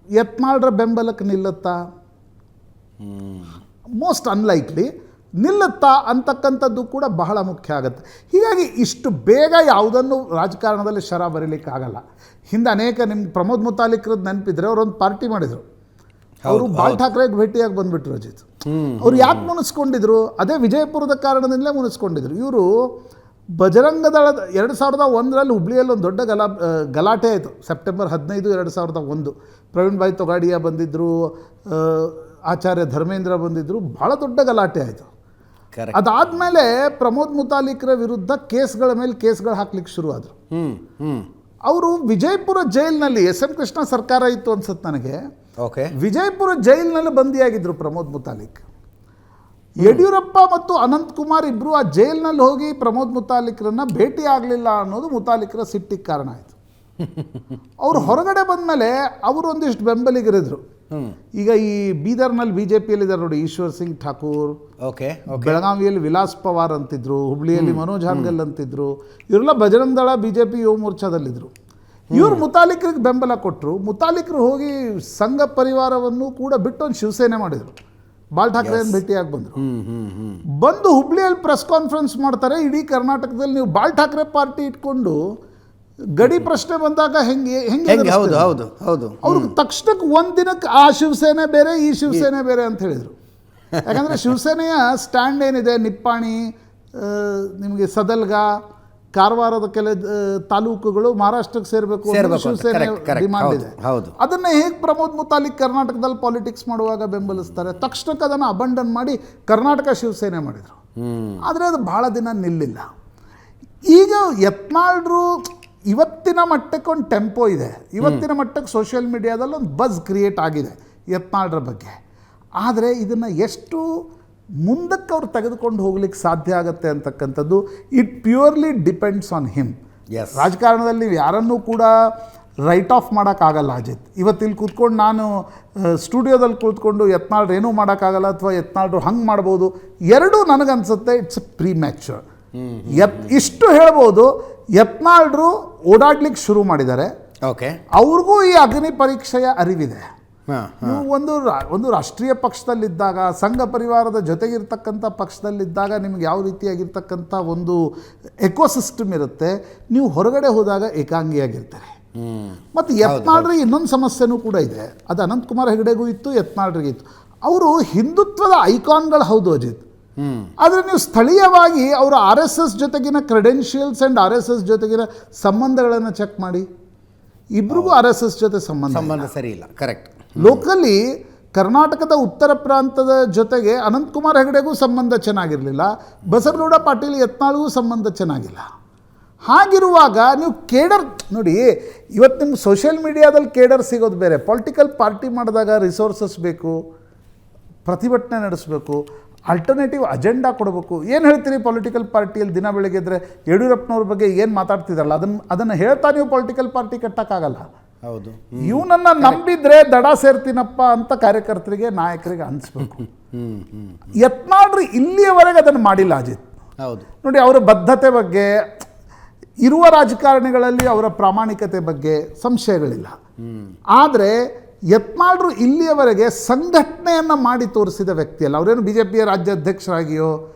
ಯತ್ನಾಳ್ರ ಬೆಂಬಲಕ್ಕೆ ನಿಲ್ಲುತ್ತಾ? Most unlikely. ನಿಲ್ಲುತ್ತಾ ಅಂತಕ್ಕಂಥದ್ದು ಕೂಡ ಬಹಳ ಮುಖ್ಯ ಆಗುತ್ತೆ. ಹೀಗಾಗಿ ಇಷ್ಟು ಬೇಗ ಯಾವುದನ್ನು ರಾಜಕಾರಣದಲ್ಲಿ ಶರ ಬರೀಲಿಕ್ಕಾಗಲ್ಲ. ಹಿಂದೆ ಅನೇಕ ನಿಮ್ಮ ಪ್ರಮೋದ್ ಮುತಾಲಿಕ್ರದ್ದು ನೆನಪಿದ್ರೆ ಅವರೊಂದು ಪಾರ್ಟಿ ಮಾಡಿದರು. ಅವರು ಬಾಲ್ ಠಾಕ್ರೆಗೆ ಭೇಟಿಯಾಗಿ ಬಂದುಬಿಟ್ರು ಅಜಿತ್. ಅವ್ರು ಯಾಕೆ ಮುನಿಸ್ಕೊಂಡಿದ್ರು? ಅದೇ ವಿಜಯಪುರದ ಕಾರಣದಿಂದಲೇ ಮುನಿಸ್ಕೊಂಡಿದ್ರು. ಇವರು ಬಜರಂಗ ದಳದ 2001ರಲ್ಲಿ ಹುಬ್ಳಿಯಲ್ಲಿ ಒಂದು ದೊಡ್ಡ ಗಲಾಟೆ ಆಯಿತು. ಸೆಪ್ಟೆಂಬರ್ 15, 2001. ಪ್ರವೀಣ್ ಭಾಯ್ ತೊಗಾಡಿಯಾ ಬಂದಿದ್ದರು, ಆಚಾರ್ಯ ಧರ್ಮೇಂದ್ರ ಬಂದಿದ್ದರು, ಭಾಳ ದೊಡ್ಡ ಗಲಾಟೆ ಆಯಿತು. ಅದಾದಮೇಲೆ ಪ್ರಮೋದ್ ಮುತಾಲಿಕ್ರ ವಿರುದ್ಧ ಕೇಸ್ಗಳ ಮೇಲೆ ಕೇಸ್ಗಳು ಹಾಕ್ಲಿಕ್ಕೆ ಶುರು ಆದರು. ಅವರು ವಿಜಯಪುರ ಜೈಲಿನಲ್ಲಿ SM ಕೃಷ್ಣ ಸರ್ಕಾರ ಇತ್ತು ಅನ್ಸುತ್ತೆ ನನಗೆ. ವಿಜಯಪುರ ಜೈಲಿನಲ್ಲಿ ಬಂದಿಯಾಗಿದ್ದರು ಪ್ರಮೋದ್ ಮುತಾಲಿಕ್. ಯಡಿಯೂರಪ್ಪ ಮತ್ತು ಅನಂತಕುಮಾರ್ ಇಬ್ಬರು ಆ ಜೈಲಿನಲ್ಲಿ ಹೋಗಿ ಪ್ರಮೋದ್ ಮುತಾಲಿಕ್ರನ್ನ ಭೇಟಿ ಆಗಲಿಲ್ಲ ಅನ್ನೋದು ಮುತಾಲಿಕ್ರ ಸಿಟ್ಟಿಗೆ ಕಾರಣ ಆಯಿತು. ಅವರು ಹೊರಗಡೆ ಬಂದಮೇಲೆ ಅವರು ಒಂದಿಷ್ಟು ಬೆಂಬಲಿಗರಿದ್ರು. ಈಗ ಈ ಬೀದರ್ನಲ್ಲಿ BJPಯಲ್ಲಿ ಇದ್ದಾರೆ ನೋಡಿ, ಈಶ್ವರ್ ಸಿಂಗ್ ಠಾಕೂರ್. ಬೆಳಗಾವಿಯಲ್ಲಿ ವಿಲಾಸ್ ಪವಾರ್ ಅಂತಿದ್ರು, ಹುಬ್ಳಿಯಲ್ಲಿ ಮನೋಜ್ ಹಾನ್ಗಲ್ ಅಂತಿದ್ರು. ಇವರೆಲ್ಲ ಬಜರಂಗ ದಳ BJP ಯುವ ಮೋರ್ಚಾದಲ್ಲಿದ್ದರು. ಇವರು ಮುತಾಲಿಕ್ರಿಗೆ ಬೆಂಬಲ ಕೊಟ್ಟರು. ಮುತಾಲಿಕ್ರು ಹೋಗಿ ಸಂಘ ಪರಿವಾರವನ್ನು ಕೂಡ ಬಿಟ್ಟು ಒಂದು ಶಿವಸೇನೆ ಮಾಡಿದರು. ಬಾಲ್ ಠಾಕ್ರೆಯನ್ನು ಭೇಟಿಯಾಗಿ ಬಂದು ಹುಬ್ಳಿಯಲ್ಲಿ ಪ್ರೆಸ್ ಕಾನ್ಫರೆನ್ಸ್ ಮಾಡ್ತಾರೆ. ಇಡೀ ಕರ್ನಾಟಕದಲ್ಲಿ ನೀವು ಬಾಲ್ ಠಾಕ್ರೆ ಪಾರ್ಟಿ ಇಟ್ಕೊಂಡು ಗಡಿ ಪ್ರಶ್ನೆ ಬಂದಾಗ ಹೆಂಗೆ ಅವ್ರಿಗೆ ತಕ್ಷಣಕ್ಕೆ ಒಂದು ದಿನಕ್ಕೆ ಆ ಶಿವಸೇನೆ ಬೇರೆ ಈ ಶಿವಸೇನೆ ಬೇರೆ ಅಂತ ಹೇಳಿದರು. ಯಾಕಂದರೆ ಶಿವಸೇನೆಯ ಸ್ಟ್ಯಾಂಡ್ ಏನಿದೆ, ನಿಪ್ಪಾಣಿ, ನಿಮಗೆ ಸದಲ್ಗ, ಕಾರವಾರದ ಕೆಲ ತಾಲೂಕುಗಳು ಮಹಾರಾಷ್ಟ್ರಕ್ಕೆ ಸೇರಬೇಕು ಅನ್ನೋ ಶಿವಸೇನೆ ಡಿಮಾಂಡ್ ಇದೆ. ಅದನ್ನು ಹೇಗೆ ಪ್ರಮೋದ್ ಮುತಾಲಿಕ್ ಕರ್ನಾಟಕದಲ್ಲಿ ಪಾಲಿಟಿಕ್ಸ್ ಮಾಡುವಾಗ ಬೆಂಬಲಿಸ್ತಾರೆ? ತಕ್ಷಣಕ್ಕೆ ಅದನ್ನು ಅಬಂಡನ್ ಮಾಡಿ ಕರ್ನಾಟಕ ಶಿವಸೇನೆ ಮಾಡಿದರು. ಆದರೆ ಅದು ಭಾಳ ದಿನ ನಿಲ್ಲಿಲ್ಲ. ಈಗ ಯತ್ನಾಳ್ರು ಇವತ್ತಿನ ಮಟ್ಟಕ್ಕೆ ಒಂದು ಟೆಂಪೋ ಇದೆ. ಇವತ್ತಿನ ಮಟ್ಟಕ್ಕೆ ಸೋಷಿಯಲ್ ಮೀಡಿಯಾದಲ್ಲಿ ಒಂದು ಬಜ್ ಕ್ರಿಯೇಟ್ ಆಗಿದೆ ಯತ್ನಾಳ್ರ ಬಗ್ಗೆ. ಆದರೆ ಇದನ್ನು ಎಷ್ಟು ಮುಂದಕ್ಕೆ ಅವ್ರು ತೆಗೆದುಕೊಂಡು ಹೋಗ್ಲಿಕ್ಕೆ ಸಾಧ್ಯ ಆಗುತ್ತೆ ಅಂತಕ್ಕಂಥದ್ದು it purely depends on him. ರಾಜಕಾರಣದಲ್ಲಿ ನೀವು ಯಾರನ್ನೂ ಕೂಡ ರೈಟ್ ಆಫ್ ಮಾಡೋಕ್ಕಾಗಲ್ಲ ಅಜಿತ್. ಇವತ್ತಿಲ್ಲಿ ಕೂತ್ಕೊಂಡು ನಾನು ಸ್ಟುಡಿಯೋದಲ್ಲಿ ಕೂತ್ಕೊಂಡು ಯತ್ನಾಳ್ರು ಏನೂ ಮಾಡೋಕ್ಕಾಗಲ್ಲ ಅಥವಾ ಯತ್ನಾಳ್ರು ಹಂಗೆ ಮಾಡ್ಬೋದು, ಎರಡೂ ನನಗನ್ಸುತ್ತೆ ಇಟ್ಸ್ ಪ್ರೀ ಮ್ಯಾಚ್ಯೂರ್. ಇಷ್ಟು ಹೇಳ್ಬೋದು, ಯತ್ನಾಳ್ರು ಓಡಾಡ್ಲಿಕ್ಕೆ ಶುರು ಮಾಡಿದ್ದಾರೆ. ಅವ್ರಿಗೂ ಈ ಅಗ್ನಿ ಪರೀಕ್ಷೆಯ ಅರಿವಿದೆ. ಒಂದು ರಾಷ್ಟ್ರೀಯ ಪಕ್ಷದಲ್ಲಿದ್ದಾಗ, ಸಂಘ ಪರಿವಾರದ ಜೊತೆಗಿರ್ತಕ್ಕಂಥ ಪಕ್ಷದಲ್ಲಿದ್ದಾಗ ನಿಮ್ಗೆ ಯಾವ ರೀತಿಯಾಗಿರ್ತಕ್ಕಂಥ ಒಂದು ಎಕೋಸಿಸ್ಟಮ್ ಇರುತ್ತೆ. ನೀವು ಹೊರಗಡೆ ಹೋದಾಗ ಏಕಾಂಗಿಯಾಗಿರ್ತಾರೆ. ಮತ್ತು ಯತ್ನಾಳ್ರಿಗೆ ಇನ್ನೊಂದು ಸಮಸ್ಯೆನೂ ಕೂಡ ಇದೆ. ಅದು ಅನಂತಕುಮಾರ್ ಹೆಗಡೆಗೂ ಇತ್ತು, ಯತ್ನಾಳ್ರಿಗೆ ಇತ್ತು. ಅವರು ಹಿಂದುತ್ವದ ಐಕಾನ್ಗಳು ಹೌದು ಅಜಿತ್. ಆದರೆ ನೀವು ಸ್ಥಳೀಯವಾಗಿ ಅವರ RSS ಜೊತೆಗಿನ ಕ್ರೆಡೆನ್ಷಿಯಲ್ಸ್ ಆ್ಯಂಡ್ RSS ಜೊತೆಗಿನ ಸಂಬಂಧಗಳನ್ನು ಚೆಕ್ ಮಾಡಿ. ಇಬ್ರಿಗೂ RSS ಜೊತೆ ಸಂಬಂಧ ಸರಿ ಇಲ್ಲ. ಕರೆಕ್ಟ್. ಲೋಕಲಿ ಕರ್ನಾಟಕದ ಉತ್ತರ ಪ್ರಾಂತದ ಜೊತೆಗೆ ಅನಂತಕುಮಾರ್ ಹೆಗಡೆಗೂ ಸಂಬಂಧ ಚೆನ್ನಾಗಿರಲಿಲ್ಲ, ಬಸವನಗೌಡ ಪಾಟೀಲ್ ಯತ್ನಾಳ್ಗೂ ಸಂಬಂಧ ಚೆನ್ನಾಗಿಲ್ಲ. ಹಾಗಿರುವಾಗ ನೀವು ಕೇಡರ್ ನೋಡಿ, ಇವತ್ತು ನಿಮ್ಗೆ ಸೋಷಿಯಲ್ ಮೀಡಿಯಾದಲ್ಲಿ ಕೇಡರ್ ಸಿಗೋದು ಬೇರೆ. ಪೊಲಿಟಿಕಲ್ ಪಾರ್ಟಿ ಮಾಡಿದಾಗ ರಿಸೋರ್ಸಸ್ ಬೇಕು, ಪ್ರತಿಭಟನೆ ನಡೆಸಬೇಕು, ಆಲ್ಟರ್ನೇಟಿವ್ ಅಜೆಂಡಾ ಕೊಡಬೇಕು. ಏನು ಹೇಳ್ತೀರಿ ಪೊಲಿಟಿಕಲ್ ಪಾರ್ಟಿಯಲ್ಲಿ? ದಿನ ಬೆಳಗ್ಗೆ ಇದ್ದರೆ ಯಡಿಯೂರಪ್ಪನವ್ರ ಬಗ್ಗೆ ಏನು ಮಾತಾಡ್ತಿದ್ದಾರಲ್ಲ ಅದನ್ನು ಹೇಳ್ತಾ ನೀವು ಪೊಲಿಟಿಕಲ್ ಪಾರ್ಟಿ ಕಟ್ಟೋಕ್ಕಾಗಲ್ಲ. ಹೌದು, ಇವನನ್ನು ನಂಬಿದ್ರೆ ದಡ ಸೇರ್ತೀನಪ್ಪ ಅಂತ ಕಾರ್ಯಕರ್ತರಿಗೆ, ನಾಯಕರಿಗೆ ಅನಿಸ್ಬೇಕು. ಯತ್ನಾಳ್ರು ಇಲ್ಲಿಯವರೆಗೆ ಅದನ್ನು ಮಾಡಿಲ್ಲ ಅಜಿತ್. ಹೌದು ನೋಡಿ, ಅವರ ಬದ್ಧತೆ ಬಗ್ಗೆ, ಇರುವ ರಾಜಕಾರಣಿಗಳಲ್ಲಿ ಅವರ ಪ್ರಾಮಾಣಿಕತೆ ಬಗ್ಗೆ ಸಂಶಯಗಳಿಲ್ಲ. ಆದರೆ ಯತ್ನಾಳ್ರು ಇಲ್ಲಿಯವರೆಗೆ ಸಂಘಟನೆಯನ್ನು ಮಾಡಿ ತೋರಿಸಿದ ವ್ಯಕ್ತಿಯಲ್ಲ. ಅವರೇನು BJPಯ ರಾಜ್ಯಾಧ್ಯಕ್ಷರಾಗಿಯೋ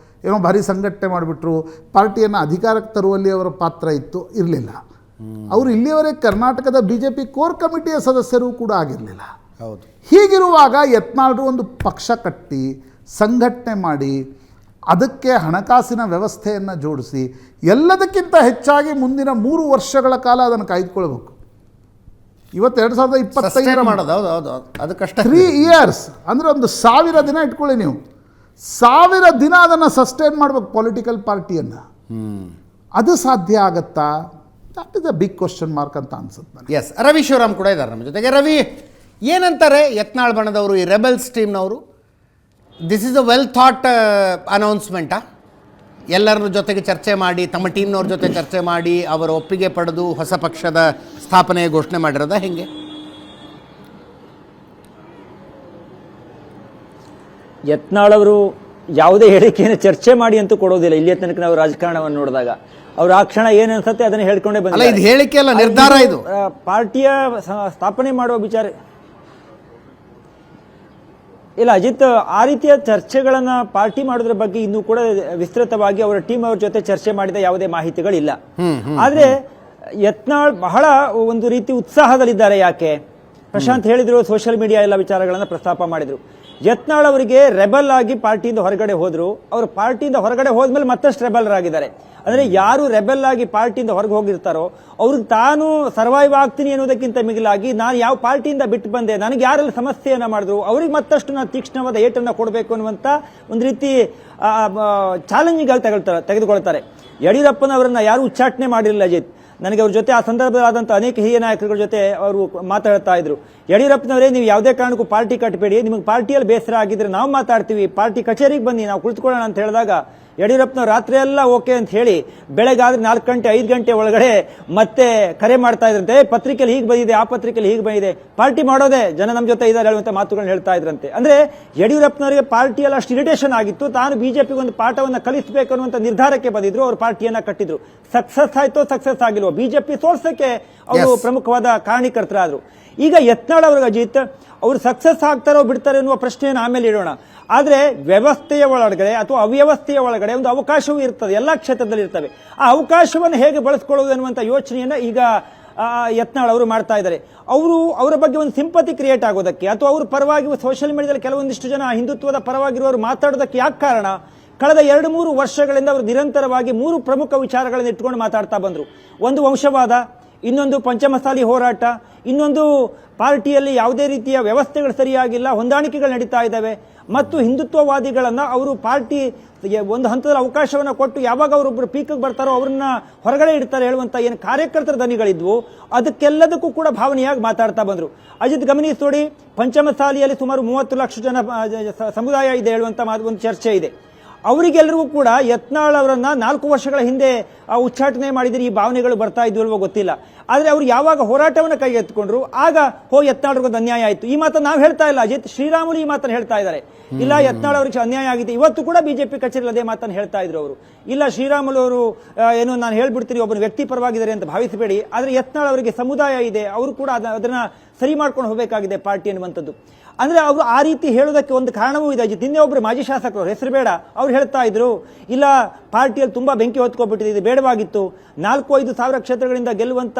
ಏನೋ ಭಾರಿ ಸಂಘಟನೆ ಮಾಡಿಬಿಟ್ರು, ಪಾರ್ಟಿಯನ್ನು ಅಧಿಕಾರಕ್ಕೆ ತರುವಲ್ಲಿ ಅವರ ಪಾತ್ರ ಇರಲಿಲ್ಲ. ಅವರು ಇಲ್ಲಿಯವರೆಗೆ ಕರ್ನಾಟಕದ BJP ಕೋರ್ ಕಮಿಟಿಯ ಸದಸ್ಯರು ಕೂಡ ಆಗಿರಲಿಲ್ಲ. ಹೌದು. ಹೀಗಿರುವಾಗ ಯತ್ನಾಳ್ರು ಒಂದು ಪಕ್ಷ ಕಟ್ಟಿ ಸಂಘಟನೆ ಮಾಡಿ ಅದಕ್ಕೆ ಹಣಕಾಸಿನ ವ್ಯವಸ್ಥೆಯನ್ನು ಜೋಡಿಸಿ, ಎಲ್ಲದಕ್ಕಿಂತ ಹೆಚ್ಚಾಗಿ ಮುಂದಿನ 3 ವರ್ಷಗಳ ಕಾಲ ಅದನ್ನು ಕಾಯ್ದುಕೊಳ್ಬೇಕು. ಇವತ್ತು 2025 ಮಾಡೋದು. ಹೌದು, ಅದು ಕಷ್ಟ. 3 years ಅಂದರೆ ಒಂದು 1000 ದಿನ ಇಟ್ಕೊಳ್ಳಿ ನೀವು. 1000 ದಿನ ಅದನ್ನು ಸಸ್ಟೈನ್ ಮಾಡಬೇಕು ಪೊಲಿಟಿಕಲ್ ಪಾರ್ಟಿಯನ್ನು. ಅದು ಸಾಧ್ಯ ಆಗತ್ತಾ? That is a big question mark ಅಂತ ಅನ್ಸುತ್ತೆ ನನಗೆ. ಎಸ್, ರವಿ ಶಿವರಾಮ್ ಕೂಡ ಇದ್ದಾರೆ ನಮ್ಮ ಜೊತೆಗೆ. ರವಿ, ಏನಂತಾರೆ ಯತ್ನಾಳ್ ಬಣದವರು, ಈ ರೆಬೆಲ್ಸ್ ಟೀಮ್ನವರು? This is a well thought ಅನೌನ್ಸ್ಮೆಂಟಾ? ಎಲ್ಲರ ಜೊತೆಗೆ ಚರ್ಚೆ ಮಾಡಿ, ತಮ್ಮ ಟೀಮ್ನವ್ರ ಜೊತೆ ಚರ್ಚೆ ಮಾಡಿ ಅವರ ಒಪ್ಪಿಗೆ ಪಡೆದು ಹೊಸ ಪಕ್ಷದ ಸ್ಥಾಪನೆ ಘೋಷಣೆ ಮಾಡಿರೋದ ಹೆಂಗೆ? ಯತ್ನಾಳ್ ಅವರು ಯಾವುದೇ ಹೇಳಿಕೆಯನ್ನು ಚರ್ಚೆ ಮಾಡಿ ಅಂತೂ ಕೊಡೋದಿಲ್ಲ. ಇಲ್ಲಿಯ ತನಕ ನಾವು ರಾಜಕಾರಣವನ್ನು ನೋಡಿದಾಗ ಅವ್ರು ಆ ಕ್ಷಣ ಏನು ಅನ್ಸುತ್ತೆ ಅದನ್ನ ಹೇಳ್ಕೊಂಡೇ ಅಲ್ಲ, ಇದು ಹೇಳಿಕೆ ಅಲ್ಲ, ನಿರ್ಧಾರ. ಇದು ಪಾರ್ಟಿಯ ಸ್ಥಾಪನೆ ಮಾಡುವ ವಿಚಾರ ಇಲ್ಲ ಅಜಿತ್. ಆ ರೀತಿಯ ಚರ್ಚೆಗಳನ್ನ ಪಾರ್ಟಿ ಮಾಡೋದ್ರ ಬಗ್ಗೆ ಇನ್ನೂ ಕೂಡ ವಿಸ್ತೃತವಾಗಿ ಅವರ ಟೀಮ್ ಅವ್ರ ಜೊತೆ ಚರ್ಚೆ ಮಾಡಿದ ಯಾವುದೇ ಮಾಹಿತಿಗಳಿಲ್ಲ. ಆದ್ರೆ ಯತ್ನಾಳ್ ಬಹಳ ಒಂದು ರೀತಿ ಉತ್ಸಾಹದಲ್ಲಿದ್ದಾರೆ. ಯಾಕೆ? ಪ್ರಶಾಂತ್ ಹೇಳಿದ್ರು, ಸೋಷಿಯಲ್ ಮೀಡಿಯಾ ಎಲ್ಲ ವಿಚಾರಗಳನ್ನ ಪ್ರಸ್ತಾಪ ಮಾಡಿದ್ರು. ಯತ್ನಾಳ್ ಅವರಿಗೆ ರೆಬಲ್ ಆಗಿ ಪಾರ್ಟಿಯಿಂದ ಹೊರಗಡೆ ಹೋದ್ರು. ಅವರು ಪಾರ್ಟಿಯಿಂದ ಹೊರಗಡೆ ಹೋದ್ಮೇಲೆ ಮತ್ತಷ್ಟು ರೆಬಲ್ ಆಗಿದ್ದಾರೆ. ಅಂದ್ರೆ ಯಾರು ರೆಬೆಲ್ ಆಗಿ ಪಾರ್ಟಿಯಿಂದ ಹೊರಗೆ ಹೋಗಿರ್ತಾರೋ ಅವ್ರಿಗೆ ತಾನು ಸರ್ವೈವ್ ಆಗ್ತೀನಿ ಅನ್ನೋದಕ್ಕಿಂತ ಮಿಗಿಲಾಗಿ ನಾನು ಯಾವ ಪಾರ್ಟಿಯಿಂದ ಬಿಟ್ಟು ಬಂದೆ, ನನಗೆ ಯಾರೆಲ್ಲ ಸಮಸ್ಯೆಯನ್ನ ಮಾಡಿದ್ರು ಅವ್ರಿಗೆ ಮತ್ತಷ್ಟು ನಾನು ತೀಕ್ಷ್ಣವಾದ ಏಟನ್ನ ಕೊಡಬೇಕು ಅನ್ನುವಂತ ಒಂದು ರೀತಿ ಚಾಲೆಂಜಿಂಗ್ ಆಗಿ ತೆಗೆದುಕೊಳ್ತಾರೆ. ಯಡಿಯೂರಪ್ಪನವರನ್ನ ಯಾರು ಉಚ್ಚಾಟನೆ ಮಾಡಿರಲಿಲ್ಲ ಅಜಿತ್. ನನಗೆ ಅವ್ರ ಜೊತೆ ಆ ಸಂದರ್ಭದಾದಂಥ ಅನೇಕ ಹಿರಿಯ ನಾಯಕರ ಜೊತೆ ಅವರು ಮಾತಾಡ್ತಾ ಇದ್ರು. ಯಡಿಯೂರಪ್ಪನವರೇ, ನೀವು ಯಾವುದೇ ಕಾರಣಕ್ಕೂ ಪಾರ್ಟಿ ಕಟ್ಟಬೇಡಿ, ನಿಮಗೆ ಪಾರ್ಟಿಯಲ್ಲಿ ಬೇಸರ ಆಗಿದ್ರೆ ನಾವು ಮಾತಾಡ್ತೀವಿ, ಪಾರ್ಟಿ ಕಚೇರಿಗೆ ಬನ್ನಿ, ನಾವು ಕುಳಿತುಕೊಳ್ಳೋಣ ಅಂತ ಹೇಳಿದಾಗ ಯಡಿಯೂರಪ್ಪನವ್ರು ರಾತ್ರಿ ಎಲ್ಲ ಓಕೆ ಅಂತ ಹೇಳಿ ಬೆಳಗಾದ್ರೆ 4 ಗಂಟೆ 5 ಗಂಟೆ ಒಳಗಡೆ ಮತ್ತೆ ಕರೆ ಮಾಡ್ತಾ ಇದ್ರಂತೆ. ಪತ್ರಿಕೆಯಲ್ಲಿ ಹೀಗೆ ಬಂದಿದೆ, ಆ ಪತ್ರಿಕೆಯಲ್ಲಿ ಹೀಗೆ ಬಂದಿದೆ, ಪಾರ್ಟಿ ಮಾಡೋದೇ, ಜನ ನಮ್ಮ ಜೊತೆ ಇದ್ದಾರೆ ಹೇಳುವಂತ ಮಾತುಗಳನ್ನ ಹೇಳ್ತಾ ಇದ್ರಂತೆ. ಅಂದ್ರೆ ಯಡಿಯೂರಪ್ಪನವರಿಗೆ ಪಾರ್ಟಿಯಲ್ಲಿ ಅಷ್ಟು ಇರಿಟೇಷನ್ ಆಗಿತ್ತು. ತಾನು ಬಿಜೆಪಿಗೆ ಒಂದು ಪಾಠವನ್ನ ಕಲಿಸಬೇಕು ಅನ್ನುವಂತ ನಿರ್ಧಾರಕ್ಕೆ ಬಂದಿದ್ರು. ಅವರು ಪಾರ್ಟಿಯನ್ನ ಕಟ್ಟಿದ್ರು. ಸಕ್ಸಸ್ ಆಯ್ತೋ ಸಕ್ಸಸ್ ಆಗಿಲ್ವೋ, ಬಿಜೆಪಿ ಸೋಲ್ಸಕ್ಕೆ ಅವರು ಪ್ರಮುಖವಾದ ಕಾರಣೀಕರ್ತರಾದ್ರು. ಈಗ ಯತ್ನಾಳ್ ಅವ್ರಿಗೆ ಅಜಿತ್ ಅವರು ಸಕ್ಸಸ್ ಆಗ್ತಾರೋ ಬಿಡ್ತಾರೆ ಅನ್ನುವ ಪ್ರಶ್ನೆಯನ್ನು ಆಮೇಲೆ ಇಡೋಣ. ಆದ್ರೆ ವ್ಯವಸ್ಥೆಯ ಒಳಗಡೆ ಅಥವಾ ಅವ್ಯವಸ್ಥೆಯ ಒಳಗಡೆ ಒಂದು ಅವಕಾಶವೂ ಇರ್ತದೆ, ಎಲ್ಲಾ ಕ್ಷೇತ್ರದಲ್ಲಿ ಇರ್ತವೆ. ಆ ಅವಕಾಶವನ್ನು ಹೇಗೆ ಬಳಸ್ಕೊಳ್ಳೋದು ಅನ್ನುವಂಥ ಯೋಚನೆಯನ್ನ ಈಗ ಯತ್ನಾಳ್ ಅವರು ಮಾಡ್ತಾ ಇದ್ದಾರೆ. ಅವರ ಬಗ್ಗೆ ಒಂದು ಸಿಂಪತಿ ಕ್ರಿಯೇಟ್ ಆಗೋದಕ್ಕೆ ಅಥವಾ ಅವ್ರ ಪರವಾಗಿ ಸೋಷಿಯಲ್ ಮೀಡಿಯಾದಲ್ಲಿ ಕೆಲವೊಂದಿಷ್ಟು ಜನ ಹಿಂದುತ್ವದ ಪರವಾಗಿರುವವರು ಮಾತಾಡೋದಕ್ಕೆ ಯಾಕೆ ಕಾರಣ? ಕಳೆದ 2-3 ವರ್ಷಗಳಿಂದ ಅವರು ನಿರಂತರವಾಗಿ 3 ಪ್ರಮುಖ ವಿಚಾರಗಳನ್ನು ಇಟ್ಕೊಂಡು ಮಾತಾಡ್ತಾ ಬಂದ್ರು. ಒಂದು ವಂಶವಾದ, ಇನ್ನೊಂದು ಪಂಚಮಸಾಲಿ ಹೋರಾಟ, ಇನ್ನೊಂದು ಪಾರ್ಟಿಯಲ್ಲಿ ಯಾವುದೇ ರೀತಿಯ ವ್ಯವಸ್ಥೆಗಳು ಸರಿಯಾಗಿಲ್ಲ, ಹೊಂದಾಣಿಕೆಗಳು ನಡೀತಾ ಇದ್ದಾವೆ, ಮತ್ತು ಹಿಂದುತ್ವವಾದಿಗಳನ್ನ ಅವರು ಪಾರ್ಟಿ ಒಂದು ಹಂತದಲ್ಲಿ ಅವಕಾಶವನ್ನು ಕೊಟ್ಟು ಯಾವಾಗ ಅವರೊಬ್ಬರು ಪೀಕಿಗೆ ಬರ್ತಾರೋ ಅವ್ರನ್ನ ಹೊರಗಡೆ ಇಡ್ತಾರೆ ಹೇಳುವಂತ ಏನು ಕಾರ್ಯಕರ್ತರ ದನಿಗಳಿದ್ವು, ಅದಕ್ಕೆಲ್ಲದಕ್ಕೂ ಕೂಡ ಭಾವನೆಯಾಗಿ ಮಾತಾಡ್ತಾ ಬಂದ್ರು. ಅಜಿತ್ ಗಮನಿಸಿ ನೋಡಿ, ಪಂಚಮಸಾಲಿಯಲ್ಲಿ ಸುಮಾರು 30 ಲಕ್ಷ ಜನ ಸಮುದಾಯ ಇದೆ ಹೇಳುವಂತ ಒಂದು ಚರ್ಚೆ ಇದೆ. ಅವರಿಗೆಲ್ಲರಿಗೂ ಕೂಡ ಯತ್ನಾಳ್ ಅವರನ್ನ 4 ವರ್ಷಗಳ ಹಿಂದೆ ಉಚ್ಚಾಟನೆ ಮಾಡಿದ್ರೆ ಈ ಭಾವನೆಗಳು ಬರ್ತಾ ಇದ್ವಲ್ವೋ ಗೊತ್ತಿಲ್ಲ. ಆದ್ರೆ ಅವ್ರು ಯಾವಾಗ ಹೋರಾಟವನ್ನು ಕೈಗೆತ್ತಿಕೊಂಡ್ರು ಆಗ ಯತ್ನಾಳ್ರಿಗೊಂದು ಅನ್ಯಾಯ ಆಯ್ತು. ಈ ಮಾತನ್ನು ನಾವು ಹೇಳ್ತಾ ಇಲ್ಲ ಅಜಿತ್, ಶ್ರೀರಾಮುಲು ಈ ಮಾತನ್ನು ಹೇಳ್ತಾ ಇದ್ದಾರೆ. ಇಲ್ಲ, ಯತ್ನಾಳ್ ಅವ್ರಿಗೆ ಅನ್ಯಾಯ ಆಗಿದೆ. ಇವತ್ತು ಕೂಡ ಬಿಜೆಪಿ ಕಚೇರಿಯಲ್ಲಿ ಅದೇ ಮಾತನ್ನು ಹೇಳ್ತಾ ಇದ್ರು ಅವರು. ಇಲ್ಲ, ಶ್ರೀರಾಮುಲು ಅವರು ಏನು ನಾನು ಹೇಳ್ಬಿಡ್ತೀನಿ, ಒಬ್ಬರು ವ್ಯಕ್ತಿ ಪರವಾಗಿದ್ದಾರೆ ಅಂತ ಭಾವಿಸಬೇಡಿ, ಆದ್ರೆ ಯತ್ನಾಳ್ ಅವರಿಗೆ ಸಮುದಾಯ ಇದೆ, ಅವರು ಕೂಡ ಅದನ್ನ ಸರಿ ಮಾಡ್ಕೊಂಡು ಹೋಗಬೇಕಾಗಿದೆ ಪಾರ್ಟಿ ಅನ್ನುವಂಥದ್ದು. ಅಂದ್ರೆ ಅವರು ಆ ರೀತಿ ಹೇಳೋದಕ್ಕೆ ಒಂದು ಕಾರಣವೂ ಇದೆ ಅಜಿತ್. ನಿನ್ನೆ ಒಬ್ರು ಮಾಜಿ ಶಾಸಕರು, ಹೆಸರು ಬೇಡ, ಅವ್ರು ಹೇಳ್ತಾ ಇದ್ರು, ಇಲ್ಲ ಪಾರ್ಟಿಯಲ್ಲಿ ತುಂಬಾ ಬೆಂಕಿ ಹೊತ್ಕೊಬಿಟ್ಟಿದೆ, ಇದು ಬೇಡವಾಗಿತ್ತು. 4-5 ಸಾವಿರ ಕ್ಷೇತ್ರಗಳಿಂದ ಗೆಲ್ಲುವಂತ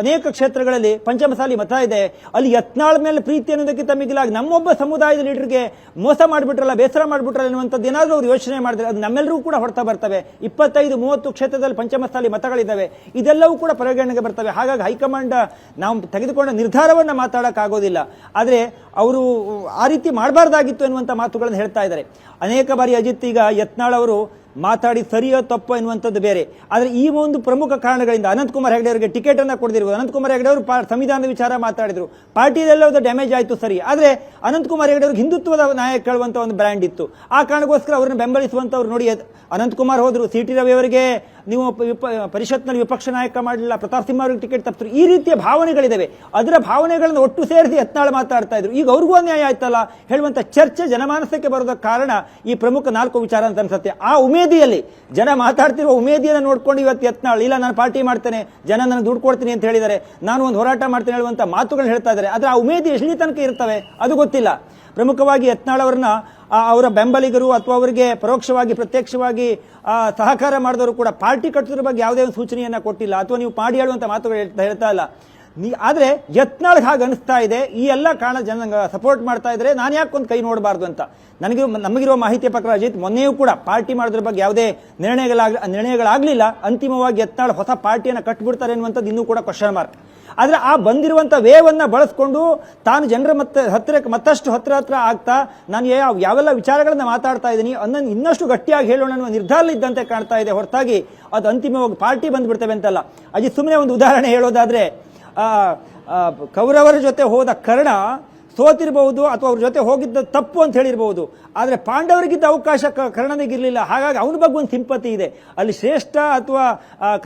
ಅನೇಕ ಕ್ಷೇತ್ರಗಳಲ್ಲಿ ಪಂಚಮಸಾಲಿ ಮತ ಇದೆ, ಅಲ್ಲಿ ಯತ್ನಾಳ್ ಮೇಲೆ ಪ್ರೀತಿ ಅನ್ನೋದಕ್ಕಿಂತ ಮಿಗಿಲಾಗಿ ನಮ್ಮೊಬ್ಬ ಸಮುದಾಯದ ಲೀಡರ್ಗೆ ಮೋಸ ಮಾಡ್ಬಿಟ್ರಲ್ಲ, ಬೇಸರ ಮಾಡ್ಬಿಟ್ರಲ್ಲ ಅನ್ನುವಂಥದ್ದು ಏನಾದ್ರೂ ಅವ್ರು ಯೋಚನೆ ಮಾಡಿದ್ರೆ ಅದು ನಮ್ಮೆಲ್ಲರೂ ಕೂಡ ಹೊರತಾ ಬರ್ತವೆ. 25-30 ಕ್ಷೇತ್ರದಲ್ಲಿ ಪಂಚಮಸಾಲಿ ಮತಗಳಿದ್ದಾವೆ, ಇದೆಲ್ಲವೂ ಕೂಡ ಪರಿಗಣನೆಗೆ ಬರ್ತವೆ. ಹಾಗಾಗಿ ಹೈಕಮಾಂಡ್ ನಾವು ತೆಗೆದುಕೊಂಡ ನಿರ್ಧಾರವನ್ನ ಮಾತಾಡಕ್ ಆಗೋದಿಲ್ಲ. ಆದ್ರೆ ಅವರು ಆ ರೀತಿ ಮಾಡಬಾರ್ದಾಗಿತ್ತು ಎನ್ನುವಂತ ಮಾತುಗಳನ್ನು ಹೇಳ್ತಾ ಇದ್ದಾರೆ. ಅನೇಕ ಬಾರಿ ಅಜಿತ್ ಈಗ ಯತ್ನಾಳ್ ಅವರು ಮಾತಾಡಿ ಸರಿಯೋ ತಪ್ಪೋ ಎನ್ನುವಂಥದ್ದು ಬೇರೆ. ಆದರೆ ಈ ಒಂದು ಪ್ರಮುಖ ಕಾರಣಗಳಿಂದ ಅನಂತಕುಮಾರ್ ಹೆಗಡೆ ಅವರಿಗೆ ಟಿಕೆಟ್ ಅನ್ನ ಕೊಡದಿರುವುದು. ಅನಂತಕುಮಾರ್ ಹೆಗಡೆ ಅವರು ಸಂವಿಧಾನದ ವಿಚಾರ ಮಾತಾಡಿದ್ರು, ಪಾರ್ಟಿಯಲ್ಲೆಲ್ಲ ಡ್ಯಾಮೇಜ್ ಆಯ್ತು ಸರಿ, ಆದ್ರೆ ಅನಂತಕುಮಾರ್ ಹೆಗಡೆ ಅವರಿಗೆ ಹಿಂದುತ್ವದ ನಾಯಕ ಹೇಳುವಂತ ಒಂದು ಬ್ರ್ಯಾಂಡ್ ಇತ್ತು. ಆ ಕಾರಣಕ್ಕೋಸ್ಕರ ಅವರನ್ನು ಬೆಂಬಲಿಸುವಂತವ್ರು ನೋಡಿ, ಅನಂತಕುಮಾರ್ ಹೋದ್ರು, ಸಿ.ಟಿ. ರವಿ ಅವರಿಗೆ ನೀವು ಪರಿಷತ್ನಲ್ಲಿ ವಿಪಕ್ಷ ನಾಯಕ ಮಾಡಲಿಲ್ಲ, ಪ್ರತಾಪ್ ಸಿಂಹ ಅವರಿಗೆ ಟಿಕೆಟ್ ತಪ್ಪಿದ್ರು. ಈ ರೀತಿಯ ಭಾವನೆಗಳಿದಾವೆ. ಅದರ ಭಾವನೆಗಳನ್ನು ಒಟ್ಟು ಸೇರಿಸಿ ಯತ್ನಾಳ್ ಮಾತಾಡ್ತಾ ಇದ್ರು. ಈಗ ಅವ್ರಿಗೂ ಅನ್ಯಾಯ ಆಯ್ತಲ್ಲ ಹೇಳುವಂತ ಚರ್ಚೆ ಜನಮಾನಸಕ್ಕೆ ಬರೋದಕ್ಕೆ ಕಾರಣ ಈ ಪ್ರಮುಖ 4 ವಿಚಾರ ಅಂತ ಅನ್ಸುತ್ತೆ. ಆ ಉಮೇದಿಯಲ್ಲಿ ಜನ ಮಾತಾಡ್ತಿರುವ ಉಮೇದಿಯನ್ನು ನೋಡ್ಕೊಂಡು ಇವತ್ತು ಯತ್ನಾಳ್ ಇಲ್ಲ ನಾನು ಪಾರ್ಟಿ ಮಾಡ್ತೇನೆ, ಜನ ನನಗೆ ದುಡ್ಡು ಕೊಡ್ತೀನಿ ಅಂತ ಹೇಳಿದ್ದಾರೆ, ನಾನು ಒಂದು ಹೋರಾಟ ಮಾಡ್ತೇನೆ ಹೇಳುವಂತ ಮಾತುಗಳು ಹೇಳ್ತಾ ಇದ್ದಾರೆ. ಆದ್ರೆ ಆ ಉಮೇದಿ ಎಲ್ಲಿ ತನಕ ಇರ್ತವೆ ಅದು ಗೊತ್ತಿಲ್ಲ. ಪ್ರಮುಖವಾಗಿ ಯತ್ನಾಳ್ ಅವರನ್ನ ಅವರ ಬೆಂಬಲಿಗರು ಅಥವಾ ಅವರಿಗೆ ಪರೋಕ್ಷವಾಗಿ ಪ್ರತ್ಯಕ್ಷವಾಗಿ ಸಹಕಾರ ಮಾಡಿದವರು ಕೂಡ ಪಾರ್ಟಿ ಕಟ್ಟೋದ್ರ ಬಗ್ಗೆ ಯಾವುದೇ ಒಂದು ಸೂಚನೆಯನ್ನ ಕೊಟ್ಟಿಲ್ಲ, ಅಥವಾ ನೀವು ಮಾಡಿ ಹೇಳುವಂತ ಮಾತುಗಳು ಹೇಳ್ತಾ ಇಲ್ಲ. ಆದ್ರೆ ಯತ್ನಾಳ್ ಹಾಗೆ ಅನಿಸ್ತಾ ಇದೆ, ಈ ಎಲ್ಲ ಕಾರಣ ಜನ ಸಪೋರ್ಟ್ ಮಾಡ್ತಾ ಇದ್ರೆ ನಾನು ಯಾಕೊಂದು ಕೈ ನೋಡಬಾರ್ದು ಅಂತ. ನಮಗಿರುವ ಮಾಹಿತಿಯ ಪ್ರಕಾರ ಅಜಿತ್, ಮೊನ್ನೆಯೂ ಕೂಡ ಪಾರ್ಟಿ ಮಾಡೋದ್ರ ಬಗ್ಗೆ ಯಾವುದೇ ನಿರ್ಣಯಗಳಾಗಲಿಲ್ಲ. ಅಂತಿಮವಾಗಿ ಯತ್ನಾಳ್ ಹೊಸ ಪಾರ್ಟಿಯನ್ನು ಕಟ್ಬಿಡ್ತಾರೆ ಅನ್ನುವಂಥದ್ದು ಇನ್ನೂ ಕೂಡ ಕ್ವಶನ್ ಮಾರ್ಕ್. ಆದ್ರೆ ಆ ಬಂದಿರುವಂತ ವೇವನ್ನ ಬಳಸ್ಕೊಂಡು ತಾನು ಜನರ ಮತ್ತಷ್ಟು ಹತ್ರ ಆಗ್ತಾ ನಾನು ಯಾವೆಲ್ಲ ವಿಚಾರಗಳನ್ನ ಮಾತಾಡ್ತಾ ಇದ್ದೀನಿ ಅನ್ನೋದು ಇನ್ನಷ್ಟು ಗಟ್ಟಿಯಾಗಿ ಹೇಳೋಣ ಅನ್ನುವ ನಿರ್ಧಾರ ಇದ್ದಂತೆ ಕಾಣ್ತಾ ಇದೆ ಹೊರತಾಗಿ ಅದು ಅಂತಿಮವಾಗಿ ಪಾರ್ಟಿ ಬಂದ್ಬಿಡ್ತೇವೆ ಅಂತಲ್ಲ. ಅಜಿತ್, ಸುಮ್ಮನೆ ಒಂದು ಉದಾಹರಣೆ ಹೇಳೋದಾದ್ರೆ, ಕೌರವರ ಜೊತೆ ಹೋದ ಕರ್ಣ ಸೋತಿರಬಹುದು ಅಥವಾ ಅವ್ರ ಜೊತೆ ಹೋಗಿದ್ದ ತಪ್ಪು ಅಂತ ಹೇಳಿರಬಹುದು. ಆದರೆ ಪಾಂಡವರಿಗಿದ್ದ ಅವಕಾಶ ಕರ್ಣನಿಗಿರಲಿಲ್ಲ. ಹಾಗಾಗಿ ಅವನ ಬಗ್ಗೆ ಒಂದು ಸಿಂಪತಿ ಇದೆ. ಅಲ್ಲಿ ಶ್ರೇಷ್ಠ ಅಥವಾ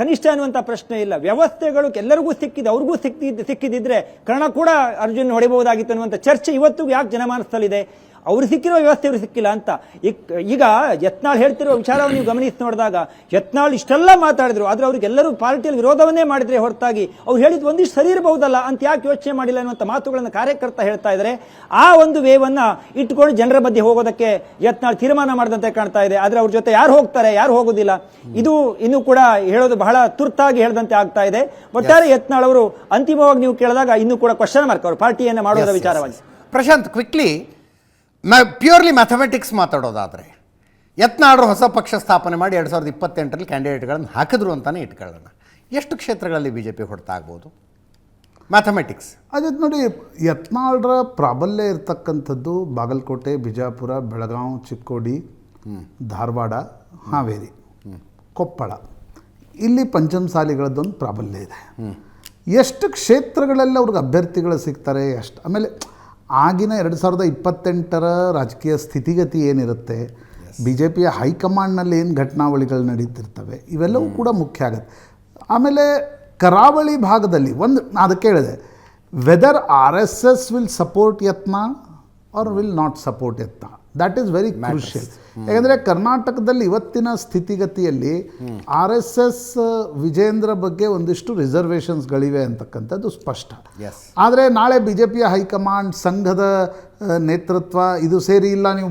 ಕನಿಷ್ಠ ಅನ್ನುವಂಥ ಪ್ರಶ್ನೆ ಇಲ್ಲ. ವ್ಯವಸ್ಥೆಗಳು ಎಲ್ಲರಿಗೂ ಸಿಕ್ಕಿದೆ, ಅವ್ರಿಗೂ ಸಿಕ್ಕಿದಿದ್ರೆ ಕರ್ಣ ಕೂಡ ಅರ್ಜುನ್ ಹೊಡಿಬಹುದಾಗಿತ್ತು ಅನ್ನುವಂಥ ಚರ್ಚೆ ಇವತ್ತಿಗೂ ಯಾಕೆ ಜನಮಾನಸದಲ್ಲಿದೆ? ಅವ್ರು ಸಿಕ್ಕಿರೋ ವ್ಯವಸ್ಥೆ ಅವ್ರು ಸಿಕ್ಕಿಲ್ಲ ಅಂತ. ಈಗ ಯತ್ನಾಳ್ ಹೇಳ್ತಿರೋ ವಿಚಾರವನ್ನು ನೀವು ಗಮನಿಸಿ ನೋಡಿದಾಗ ಯತ್ನಾಳ್ ಇಷ್ಟೆಲ್ಲ ಮಾತಾಡಿದ್ರು, ಆದ್ರೆ ಅವ್ರಿಗೆಲ್ಲರೂ ಪಾರ್ಟಿಯಲ್ಲಿ ವಿರೋಧವನ್ನೇ ಮಾಡಿದ್ರೆ ಹೊರತಾಗಿ ಅವ್ರು ಹೇಳಿದ್ ಒಂದಿಷ್ಟು ಸರಿ ಇರಬಹುದಲ್ಲ ಅಂತ ಯಾಕೆ ಯೋಚನೆ ಮಾಡಿಲ್ಲ ಅನ್ನುವಂಥ ಮಾತುಗಳನ್ನು ಕಾರ್ಯಕರ್ತ ಹೇಳ್ತಾ ಇದ್ದಾರೆ. ಆ ಒಂದು ವೇವನ್ನ ಇಟ್ಕೊಂಡು ಜನರ ಮಧ್ಯೆ ಹೋಗೋದಕ್ಕೆ ಯತ್ನಾಳ್ ತೀರ್ಮಾನ ಮಾಡಿದಂತೆ ಕಾಣ್ತಾ ಇದೆ. ಆದ್ರೆ ಅವ್ರ ಜೊತೆ ಯಾರು ಹೋಗ್ತಾರೆ, ಯಾರು ಹೋಗೋದಿಲ್ಲ, ಇದು ಇನ್ನೂ ಕೂಡ ಹೇಳೋದು ಬಹಳ ತುರ್ತಾಗಿ ಹೇಳಿದಂತೆ ಆಗ್ತಾ ಇದೆ. ಒಟ್ಟಾರೆ ಯತ್ನಾಳ್ ಅವರು ಅಂತಿಮವಾಗಿ ನೀವು ಕೇಳಿದಾಗ ಇನ್ನೂ ಕೂಡ ಕ್ವಶನ್ ಮಾರ್ಕ್ ಅವರು ಪಾರ್ಟಿಯನ್ನು ಮಾಡೋದರ ವಿಚಾರವಾಗಿ. ಪ್ರಶಾಂತ್, ಕ್ವಿಕ್ಲಿ ಪ್ಯೂರ್ಲಿ ಮ್ಯಾಥಮೆಟಿಕ್ಸ್ ಮಾತಾಡೋದಾದರೆ ಯತ್ನಾಳರು ಹೊಸ ಪಕ್ಷ ಸ್ಥಾಪನೆ ಮಾಡಿ 2028ರಲ್ಲಿ ಕ್ಯಾಂಡಿಡೇಟ್ಗಳನ್ನು ಹಾಕಿದ್ರು ಅಂತಲೇ ಇಟ್ಕೊಳ್ಳೋಣ. ಎಷ್ಟು ಕ್ಷೇತ್ರಗಳಲ್ಲಿ ಬಿ ಜೆ ಪಿ ಹೊಡೆತ ಆಗ್ಬೋದು? ಮ್ಯಾಥಮೆಟಿಕ್ಸ್ ಅದೇ ನೋಡಿ, ಯತ್ನಾಳರ ಪ್ರಾಬಲ್ಯ ಇರ್ತಕ್ಕಂಥದ್ದು ಬಾಗಲಕೋಟೆ, ಬಿಜಾಪುರ, ಬೆಳಗಾವಿ, ಚಿಕ್ಕೋಡಿ, ಧಾರವಾಡ, ಹಾವೇರಿ, ಕೊಪ್ಪಳ, ಇಲ್ಲಿ ಪಂಚಮಸಾಲಿಗಳದ್ದೊಂದು ಪ್ರಾಬಲ್ಯ ಇದೆ. ಎಷ್ಟು ಕ್ಷೇತ್ರಗಳಲ್ಲಿ ಅವ್ರಿಗೆ ಅಭ್ಯರ್ಥಿಗಳು ಸಿಗ್ತಾರೆ ಎಷ್ಟು. ಆಮೇಲೆ ಆಗಿನ 2028ರ ರಾಜಕೀಯ ಸ್ಥಿತಿಗತಿ ಏನಿರುತ್ತೆ, ಬಿ ಜೆ ಪಿಯ ಹೈಕಮಾಂಡ್ನಲ್ಲಿ ಏನು ಘಟನಾವಳಿಗಳು ನಡೀತಿರ್ತವೆ, ಇವೆಲ್ಲವೂ ಕೂಡ ಮುಖ್ಯ ಆಗುತ್ತೆ. ಆಮೇಲೆ ಕರಾವಳಿ ಭಾಗದಲ್ಲಿ ನಾನು ಅದಕ್ಕೆ ಹೇಳಿದೆ, whether RSS will support Yatnal or will not support Yatnal, that is very crucial. ಯಾಕಂದರೆ ಕರ್ನಾಟಕದಲ್ಲಿ ಇವತ್ತಿನ ಸ್ಥಿತಿಗತಿಯಲ್ಲಿ RSS ವಿಜೇಂದ್ರ ಬಗ್ಗೆ ಒಂದಿಷ್ಟು ರಿಸರ್ವೇಷನ್ಸ್ಗಳಿವೆ ಅಂತಕ್ಕಂಥದ್ದು ಸ್ಪಷ್ಟ. ಆದರೆ ನಾಳೆ ಬಿ ಜೆ ಪಿಯ ಹೈಕಮಾಂಡ್, ಸಂಘದ ನೇತೃತ್ವ ಇದು ಸೇರಿ ಇಲ್ಲ, ನೀವು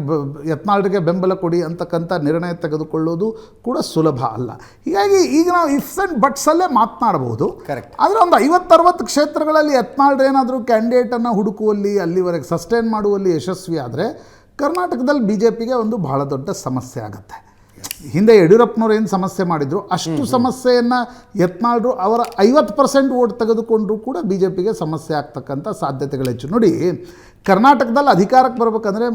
ಯತ್ನಾಳ್ರಿಗೆ ಬೆಂಬಲ ಕೊಡಿ ಅಂತಕ್ಕಂಥ ನಿರ್ಣಯ ತೆಗೆದುಕೊಳ್ಳೋದು ಕೂಡ ಸುಲಭ ಅಲ್ಲ. ಹೀಗಾಗಿ ಈಗ ನಾವು ಇಫ್ಸ್ ಆ್ಯಂಡ್ ಬಟ್ಸಲ್ಲೇ ಮಾತನಾಡಬಹುದು. ಕರೆಕ್ಟ್. ಆದರೆ ಒಂದು 50-60 ಕ್ಷೇತ್ರಗಳಲ್ಲಿ ಯತ್ನಾಳ್ರು ಏನಾದರೂ ಕ್ಯಾಂಡಿಡೇಟನ್ನು ಹುಡುಕುವಲ್ಲಿ, ಅಲ್ಲಿವರೆಗೆ ಸಸ್ಟೈನ್ ಮಾಡುವಲ್ಲಿ ಯಶಸ್ವಿ ಆದರೆ ಕರ್ನಾಟಕದಲ್ಲಿ ಬಿ ಜೆ ಪಿಗೆ ಒಂದು ಬಹಳ ದೊಡ್ಡ ಸಮಸ್ಯೆ ಆಗುತ್ತೆ. ಹಿಂದೆ ಯಡಿಯೂರಪ್ಪನವ್ರು ಏನು ಸಮಸ್ಯೆ ಮಾಡಿದ್ರು ಅಷ್ಟು ಸಮಸ್ಯೆಯನ್ನು ಯತ್ನಾಳ್ರು ಅವರ 50% ವೋಟ್ ತೆಗೆದುಕೊಂಡ್ರೂ ಕೂಡ ಬಿ ಜೆ ಪಿಗೆ ಸಮಸ್ಯೆ ಆಗ್ತಕ್ಕಂಥ ಸಾಧ್ಯತೆಗಳು ಹೆಚ್ಚು. ನೋಡಿ, ಕರ್ನಾಟಕದಲ್ಲಿ ಅಧಿಕಾರಕ್ಕೆ ಬರಬೇಕಂದ್ರೆ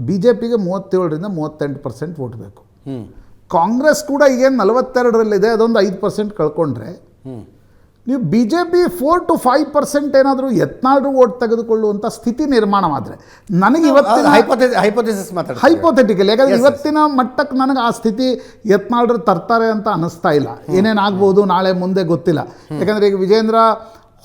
ಬಿ ಜೆ ಪಿಗೆ 37ರಿಂದ 38% ವೋಟ್ ಬೇಕು. ಕಾಂಗ್ರೆಸ್ ಕೂಡ ಈಗೇನು 42ರಲ್ಲಿದೆ, ಅದೊಂದು 5% ಕಳ್ಕೊಂಡ್ರೆ ನೀವು ಬಿ ಜೆ ಪಿ 4 to 5% ಏನಾದರೂ ಯತ್ನಾಳ್ರು ವೋಟ್ ತೆಗೆದುಕೊಳ್ಳುವಂಥ ಸ್ಥಿತಿ ನಿರ್ಮಾಣವಾದರೆ, ನನಗೆ ಇವತ್ತಿನ ಹೈಪೋಥೆಟಿಕಲ್, ಯಾಕಂದರೆ ಇವತ್ತಿನ ಮಟ್ಟಕ್ಕೆ ನನಗೆ ಆ ಸ್ಥಿತಿ ಯತ್ನಾಳ್ರು ತರ್ತಾರೆ ಅಂತ ಅನ್ನಿಸ್ತಾ ಇಲ್ಲ. ಏನೇನಾಗ್ಬೋದು ನಾಳೆ ಮುಂದೆ ಗೊತ್ತಿಲ್ಲ. ಯಾಕಂದರೆ ಈಗ ವಿಜೇಂದ್ರ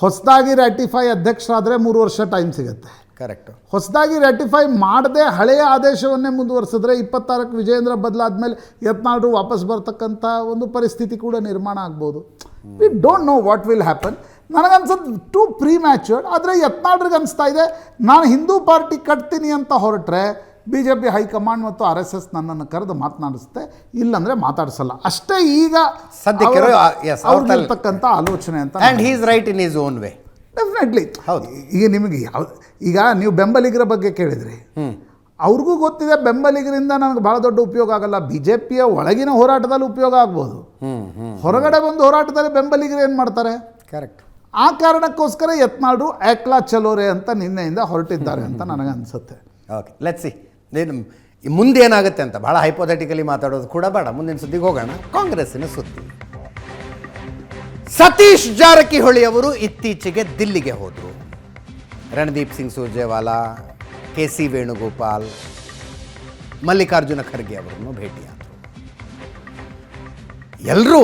ಹೊಸದಾಗಿ ರ್ಯಾಟಿಫೈ ಅಧ್ಯಕ್ಷರಾದರೆ 3 ವರ್ಷ ಟೈಮ್ ಸಿಗುತ್ತೆ. ಕರೆಕ್ಟ್. ಹೊಸದಾಗಿ ರ್ಯಾಟಿಫೈ ಮಾಡದೆ ಹಳೆಯ ಆದೇಶವನ್ನೇ ಮುಂದುವರಿಸಿದ್ರೆ 26ಕ್ಕೆ ವಿಜೇಂದ್ರ ಬದಲಾದ್ಮೇಲೆ ಯತ್ನಾಳ್ರು ವಾಪಸ್ ಬರ್ತಕ್ಕಂಥ ಒಂದು ಪರಿಸ್ಥಿತಿ ಕೂಡ ನಿರ್ಮಾಣ ಆಗ್ಬೋದು. We don't know what will happen. ನನಗನ್ಸೋದು ಟು ಪ್ರೀ ಮ್ಯಾಚೂರ್ಡ್. ಆದರೆ ಯತ್ನಾಳ್ರಿಗೆ ಅನಿಸ್ತಾ ಇದೆ, ನಾನು ಹಿಂದೂ ಪಾರ್ಟಿ ಕಟ್ತೀನಿ ಅಂತ ಹೊರಟ್ರೆ ಬಿ ಜೆ ಪಿ ಹೈಕಮಾಂಡ್ ಮತ್ತು RSS ನನ್ನನ್ನು ಕರೆದು ಮಾತನಾಡಿಸುತ್ತೆ, ಇಲ್ಲಾಂದರೆ ಮಾತಾಡಿಸಲ್ಲ. ಅಷ್ಟೇ ಈಗ ಸದ್ಯಕ್ಕೆ ಅವ್ರಿಗಿರ್ತಕ್ಕಂಥ ಆಲೋಚನೆ ಅಂತ. And he is right in his own way. Definitely. ಹೌದು. ಈಗ ನಿಮಗೆ ಈಗ ನೀವು ಬೆಂಬಲಿಗರ ಬಗ್ಗೆ ಕೇಳಿದ್ರಿ, ಅವ್ರಿಗೂ ಗೊತ್ತಿದೆ ಬೆಂಬಲಿಗರಿಂದ ನನಗೆ ಭಾಳ ದೊಡ್ಡ ಉಪಯೋಗ ಆಗಲ್ಲ. ಬಿ ಜೆ ಪಿಯ ಒಳಗಿನ ಹೋರಾಟದಲ್ಲಿ ಉಪಯೋಗ ಆಗ್ಬೋದು, ಹೊರಗಡೆ ಬಂದು ಹೋರಾಟದಲ್ಲಿ ಬೆಂಬಲಿಗರು ಏನು ಮಾಡ್ತಾರೆ? ಕರೆಕ್ಟ್. ಆ ಕಾರಣಕ್ಕೋಸ್ಕರ ಯತ್ನಾಳ್ರು ಏಕ್ಲಾ ಚಲೋರೆ ಅಂತ ನಿನ್ನೆಯಿಂದ ಹೊರಟಿದ್ದಾರೆ ಅಂತ ನನಗನ್ಸುತ್ತೆ. ಓಕೆ, ಲೆಟ್ಸ್ ಸಿ ಮುಂದೆ ಏನಾಗುತ್ತೆ ಅಂತ. ಭಾಳ ಹೈಪೋಥೆಟಿಕಲಿ ಮಾತಾಡೋದು ಕೂಡ ಬೇಡ. ಮುಂದಿನ ಸುದ್ದಿಗೆ ಹೋಗೋಣ. ಕಾಂಗ್ರೆಸ್ಸಿನ ಸುದ್ದಿ. ಸತೀಶ್ ಜಾರಕಿಹೊಳಿ ಅವರು ಇತ್ತೀಚೆಗೆ ದಿಲ್ಲಿಗೆ ಹೋದರು. ರಣದೀಪ್ ಸಿಂಗ್ ಸುರ್ಜೇವಾಲಾ, KC ವೇಣುಗೋಪಾಲ್, ಮಲ್ಲಿಕಾರ್ಜುನ ಖರ್ಗೆ ಅವರನ್ನು ಭೇಟಿಯಾದರು. ಎಲ್ಲರೂ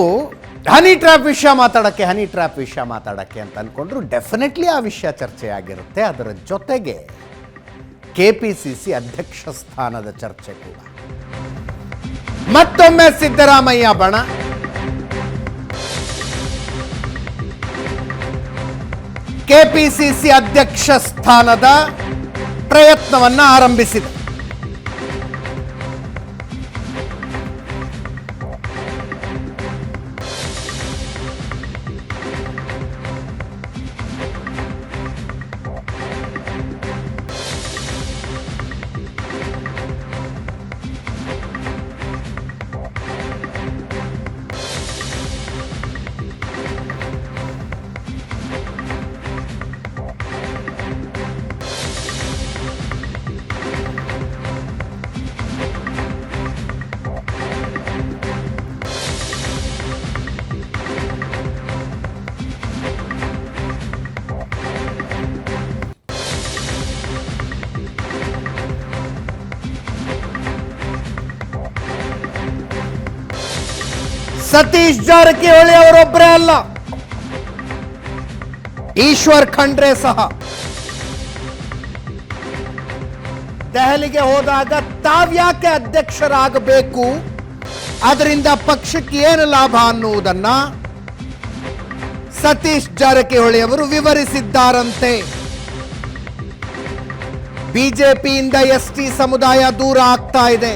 ಹನಿ ಟ್ರ್ಯಾಪ್ ವಿಷಯ ಮಾತಾಡೋಕ್ಕೆ ಅಂತ ಅಂದ್ಕೊಂಡ್ರು. ಡೆಫಿನೆಟ್ಲಿ ಆ ವಿಷಯ ಚರ್ಚೆ ಆಗಿರುತ್ತೆ. ಅದರ ಜೊತೆಗೆ KPCC ಅಧ್ಯಕ್ಷ ಸ್ಥಾನದ ಚರ್ಚೆ ಕೂಡ. ಮತ್ತೊಮ್ಮೆ ಸಿದ್ದರಾಮಯ್ಯ ಬಣ. KPCC ಅಧ್ಯಕ್ಷ ಸ್ಥಾನದ ಪ್ರಯತ್ನವನ್ನು ಆರಂಭಿಸಿದೆ. ಸತೀಶ್ ಜಾರಕಿಹೊಳಿ ಅವರೊಬ್ಬರೇ ಅಲ್ಲ, ಈಶ್ವರ್ ಖಂಡ್ರೆ ಸಹ ದೆಹಲಿಗೆ ಹೋದಾಗ ತಾವ್ಯಾಕೆ ಅಧ್ಯಕ್ಷರಾಗಬೇಕು, ಅದರಿಂದ ಪಕ್ಷಕ್ಕೆ ಏನು ಲಾಭ ಅನ್ನುವುದನ್ನ ಸತೀಶ್ ಜಾರಕಿಹೊಳಿ ಅವರು ವಿವರಿಸಿದ್ದಾರಂತೆ. ಬಿಜೆಪಿಯಿಂದ ಎಸ್ಟಿ ಸಮುದಾಯ ದೂರ ಆಗ್ತಾ ಇದೆ,